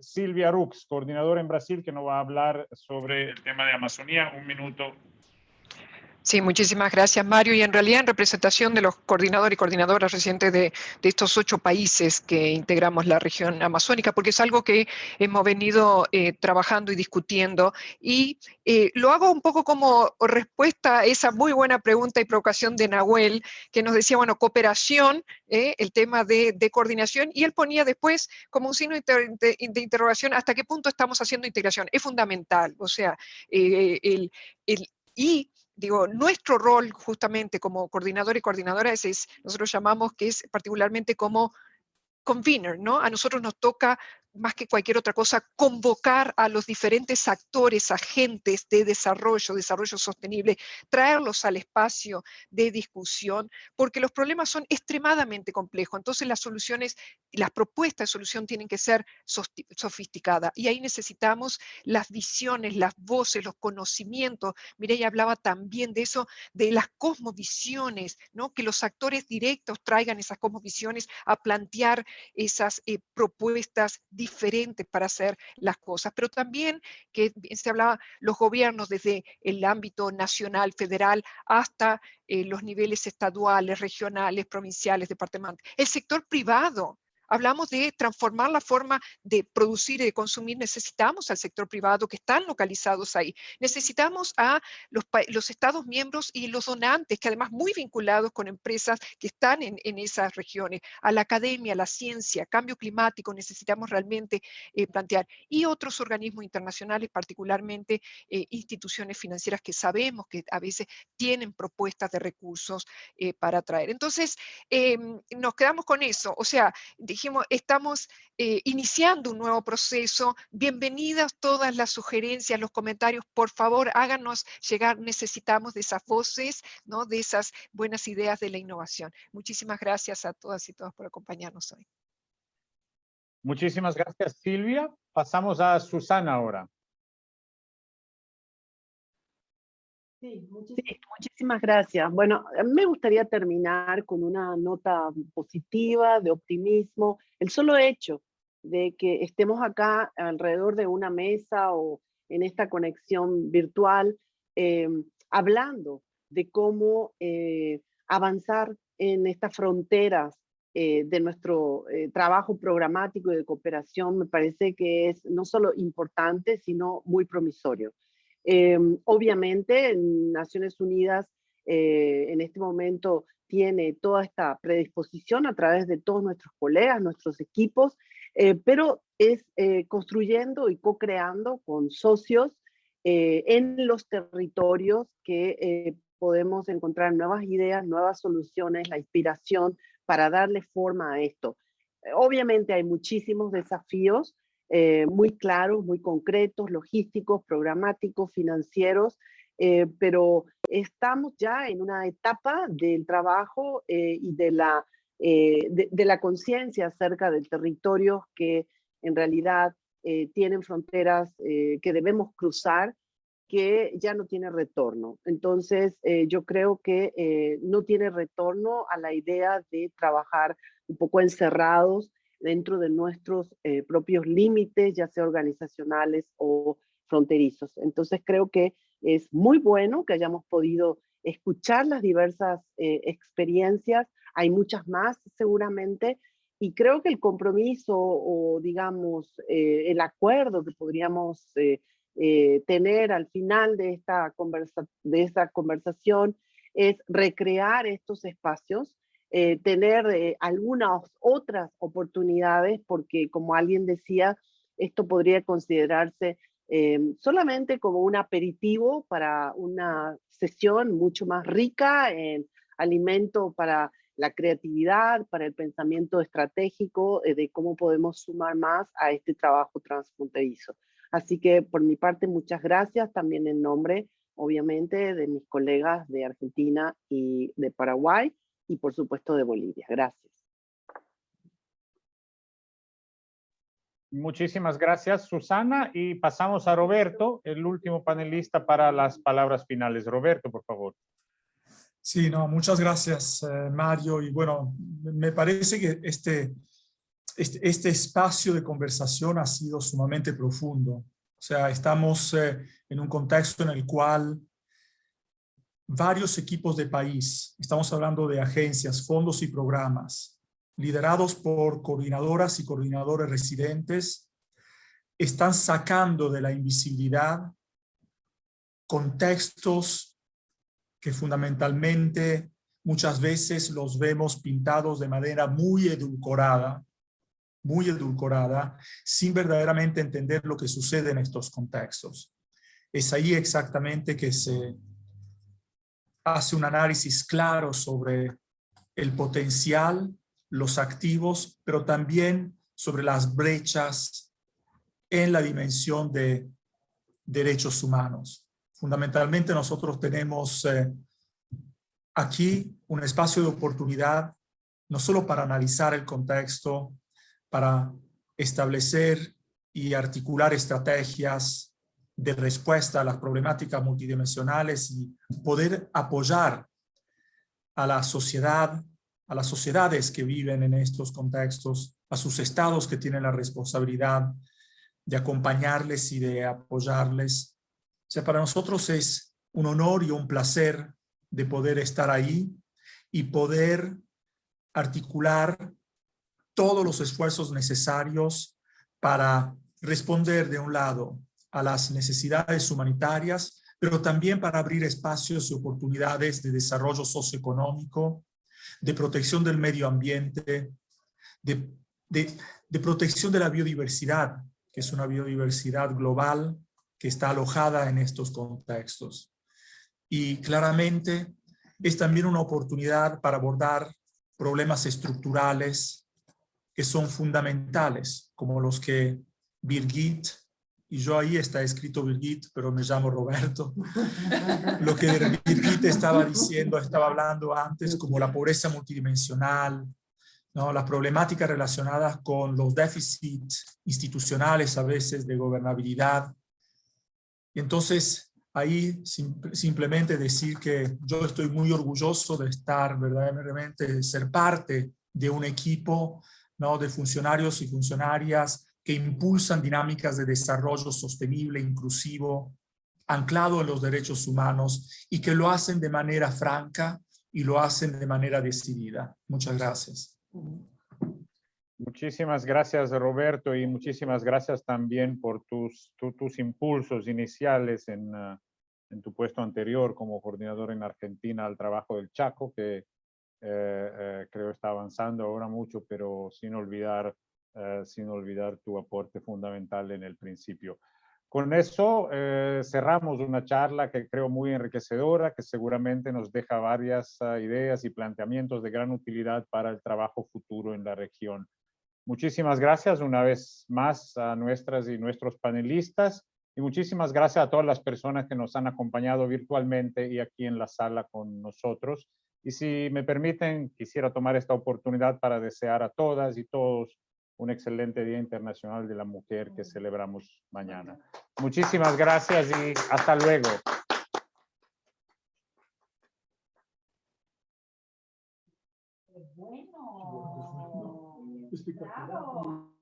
Silvia Rux, coordinadora en Brasil, que nos va a hablar sobre el tema de Amazonía. 1 minuto. Sí, muchísimas gracias, Mario. Y en realidad en representación de los coordinadores y coordinadoras recientes de estos 8 países que integramos la región amazónica, porque es algo que hemos venido trabajando y discutiendo. Y lo hago un poco como respuesta a esa muy buena pregunta y provocación de Nahuel, que nos decía, bueno, cooperación, el tema de coordinación, y él ponía después como un signo de interrogación, ¿hasta qué punto estamos haciendo integración? Es fundamental, o sea, digo, nuestro rol justamente como coordinador y coordinadoras nosotros llamamos que es particularmente como convener, ¿no? A nosotros nos toca, más que cualquier otra cosa, convocar a los diferentes actores, agentes de desarrollo sostenible, traerlos al espacio de discusión, porque los problemas son extremadamente complejos. Entonces las soluciones, las propuestas de solución tienen que ser sofisticadas. Y ahí necesitamos las visiones, las voces, los conocimientos. Mireia hablaba también de eso, de las cosmovisiones, ¿no? Que los actores directos traigan esas cosmovisiones a plantear esas propuestas diferentes para hacer las cosas, pero también que se hablaba los gobiernos desde el ámbito nacional, federal, hasta los niveles estaduales, regionales, provinciales, departamentales. El sector privado. Hablamos de transformar la forma de producir y de consumir. Necesitamos al sector privado que están localizados ahí. Necesitamos a los Estados miembros y los donantes, que además muy vinculados con empresas que están en esas regiones. A la academia, a la ciencia, cambio climático, necesitamos realmente plantear. Y otros organismos internacionales, particularmente instituciones financieras que sabemos que a veces tienen propuestas de recursos para traer. Entonces, nos quedamos con eso. O sea, dijimos, estamos iniciando un nuevo proceso. Bienvenidas todas las sugerencias, los comentarios. Por favor, háganos llegar. Necesitamos de esas voces, ¿no? De esas buenas ideas de la innovación. Muchísimas gracias a todas y todos por acompañarnos hoy. Muchísimas gracias, Silvia. Pasamos a Susana ahora. Sí, muchísimas gracias. Bueno, a mí me gustaría terminar con una nota positiva, de optimismo. El solo hecho de que estemos acá alrededor de una mesa o en esta conexión virtual, hablando de cómo avanzar en estas fronteras de nuestro trabajo programático y de cooperación, me parece que es no solo importante, sino muy promisorio. Obviamente, Naciones Unidas en este momento tiene toda esta predisposición a través de todos nuestros colegas, nuestros equipos, pero es construyendo y co-creando con socios en los territorios que podemos encontrar nuevas ideas, nuevas soluciones, la inspiración para darle forma a esto. Obviamente hay muchísimos desafíos, muy claros, muy concretos, logísticos, programáticos, financieros, pero estamos ya en una etapa del trabajo y de la conciencia acerca del territorio que en realidad tienen fronteras que debemos cruzar, que ya no tiene retorno. Entonces, yo creo que no tiene retorno a la idea de trabajar un poco encerrados dentro de nuestros propios límites, ya sea organizacionales o fronterizos. Entonces creo que es muy bueno que hayamos podido escuchar las diversas experiencias, hay muchas más seguramente, y creo que el compromiso o digamos el acuerdo que podríamos tener al final de esta conversación es recrear estos espacios, tener algunas otras oportunidades, porque como alguien decía, esto podría considerarse solamente como un aperitivo para una sesión mucho más rica en alimento para la creatividad, para el pensamiento estratégico de cómo podemos sumar más a este trabajo transfronterizo. Así que por mi parte, muchas gracias, también en nombre, obviamente, de mis colegas de Argentina y de Paraguay, y por supuesto de Bolivia. Gracias. Muchísimas gracias, Susana. Y pasamos a Roberto, el último panelista para las palabras finales. Roberto, por favor. Sí, no, muchas gracias, Mario. Y bueno, me parece que este espacio de conversación ha sido sumamente profundo. O sea, estamos en un contexto en el cual varios equipos de país, estamos hablando de agencias, fondos y programas, liderados por coordinadoras y coordinadores residentes, están sacando de la invisibilidad contextos que fundamentalmente muchas veces los vemos pintados de manera muy edulcorada, sin verdaderamente entender lo que sucede en estos contextos. Es ahí exactamente que se hace un análisis claro sobre el potencial, los activos, pero también sobre las brechas en la dimensión de derechos humanos. Fundamentalmente nosotros tenemos aquí un espacio de oportunidad, no solo para analizar el contexto, para establecer y articular estrategias de respuesta a las problemáticas multidimensionales y poder apoyar a la sociedad, a las sociedades que viven en estos contextos, a sus estados que tienen la responsabilidad de acompañarles y de apoyarles. O sea, para nosotros es un honor y un placer de poder estar ahí y poder articular todos los esfuerzos necesarios para responder de un lado a las necesidades humanitarias, pero también para abrir espacios y oportunidades de desarrollo socioeconómico, de protección del medio ambiente, de protección de la biodiversidad, que es una biodiversidad global que está alojada en estos contextos. Y claramente es también una oportunidad para abordar problemas estructurales que son fundamentales, como los que Birgit, y yo ahí está escrito Birgit, pero me llamo Roberto, lo que Birgit estaba diciendo, estaba hablando antes, como la pobreza multidimensional, ¿no? Las problemáticas relacionadas con los déficits institucionales a veces de gobernabilidad. Y entonces ahí simplemente decir que yo estoy muy orgulloso de estar verdaderamente, de ser parte de un equipo, ¿no?, de funcionarios y funcionarias que impulsan dinámicas de desarrollo sostenible, inclusivo, anclado en los derechos humanos y que lo hacen de manera franca y lo hacen de manera decidida. Muchas gracias. Muchísimas gracias, Roberto, y muchísimas gracias también por tus impulsos iniciales en tu puesto anterior como coordinador en Argentina al trabajo del Chaco, que creo está avanzando ahora mucho, pero sin olvidar tu aporte fundamental en el principio. Con eso cerramos una charla que creo muy enriquecedora, que seguramente nos deja varias ideas y planteamientos de gran utilidad para el trabajo futuro en la región. Muchísimas gracias una vez más a nuestras y nuestros panelistas y muchísimas gracias a todas las personas que nos han acompañado virtualmente y aquí en la sala con nosotros. Y si me permiten, quisiera tomar esta oportunidad para desear a todas y todos un excelente Día Internacional de la Mujer que celebramos mañana. Muchísimas gracias y hasta luego. Bueno, bravo.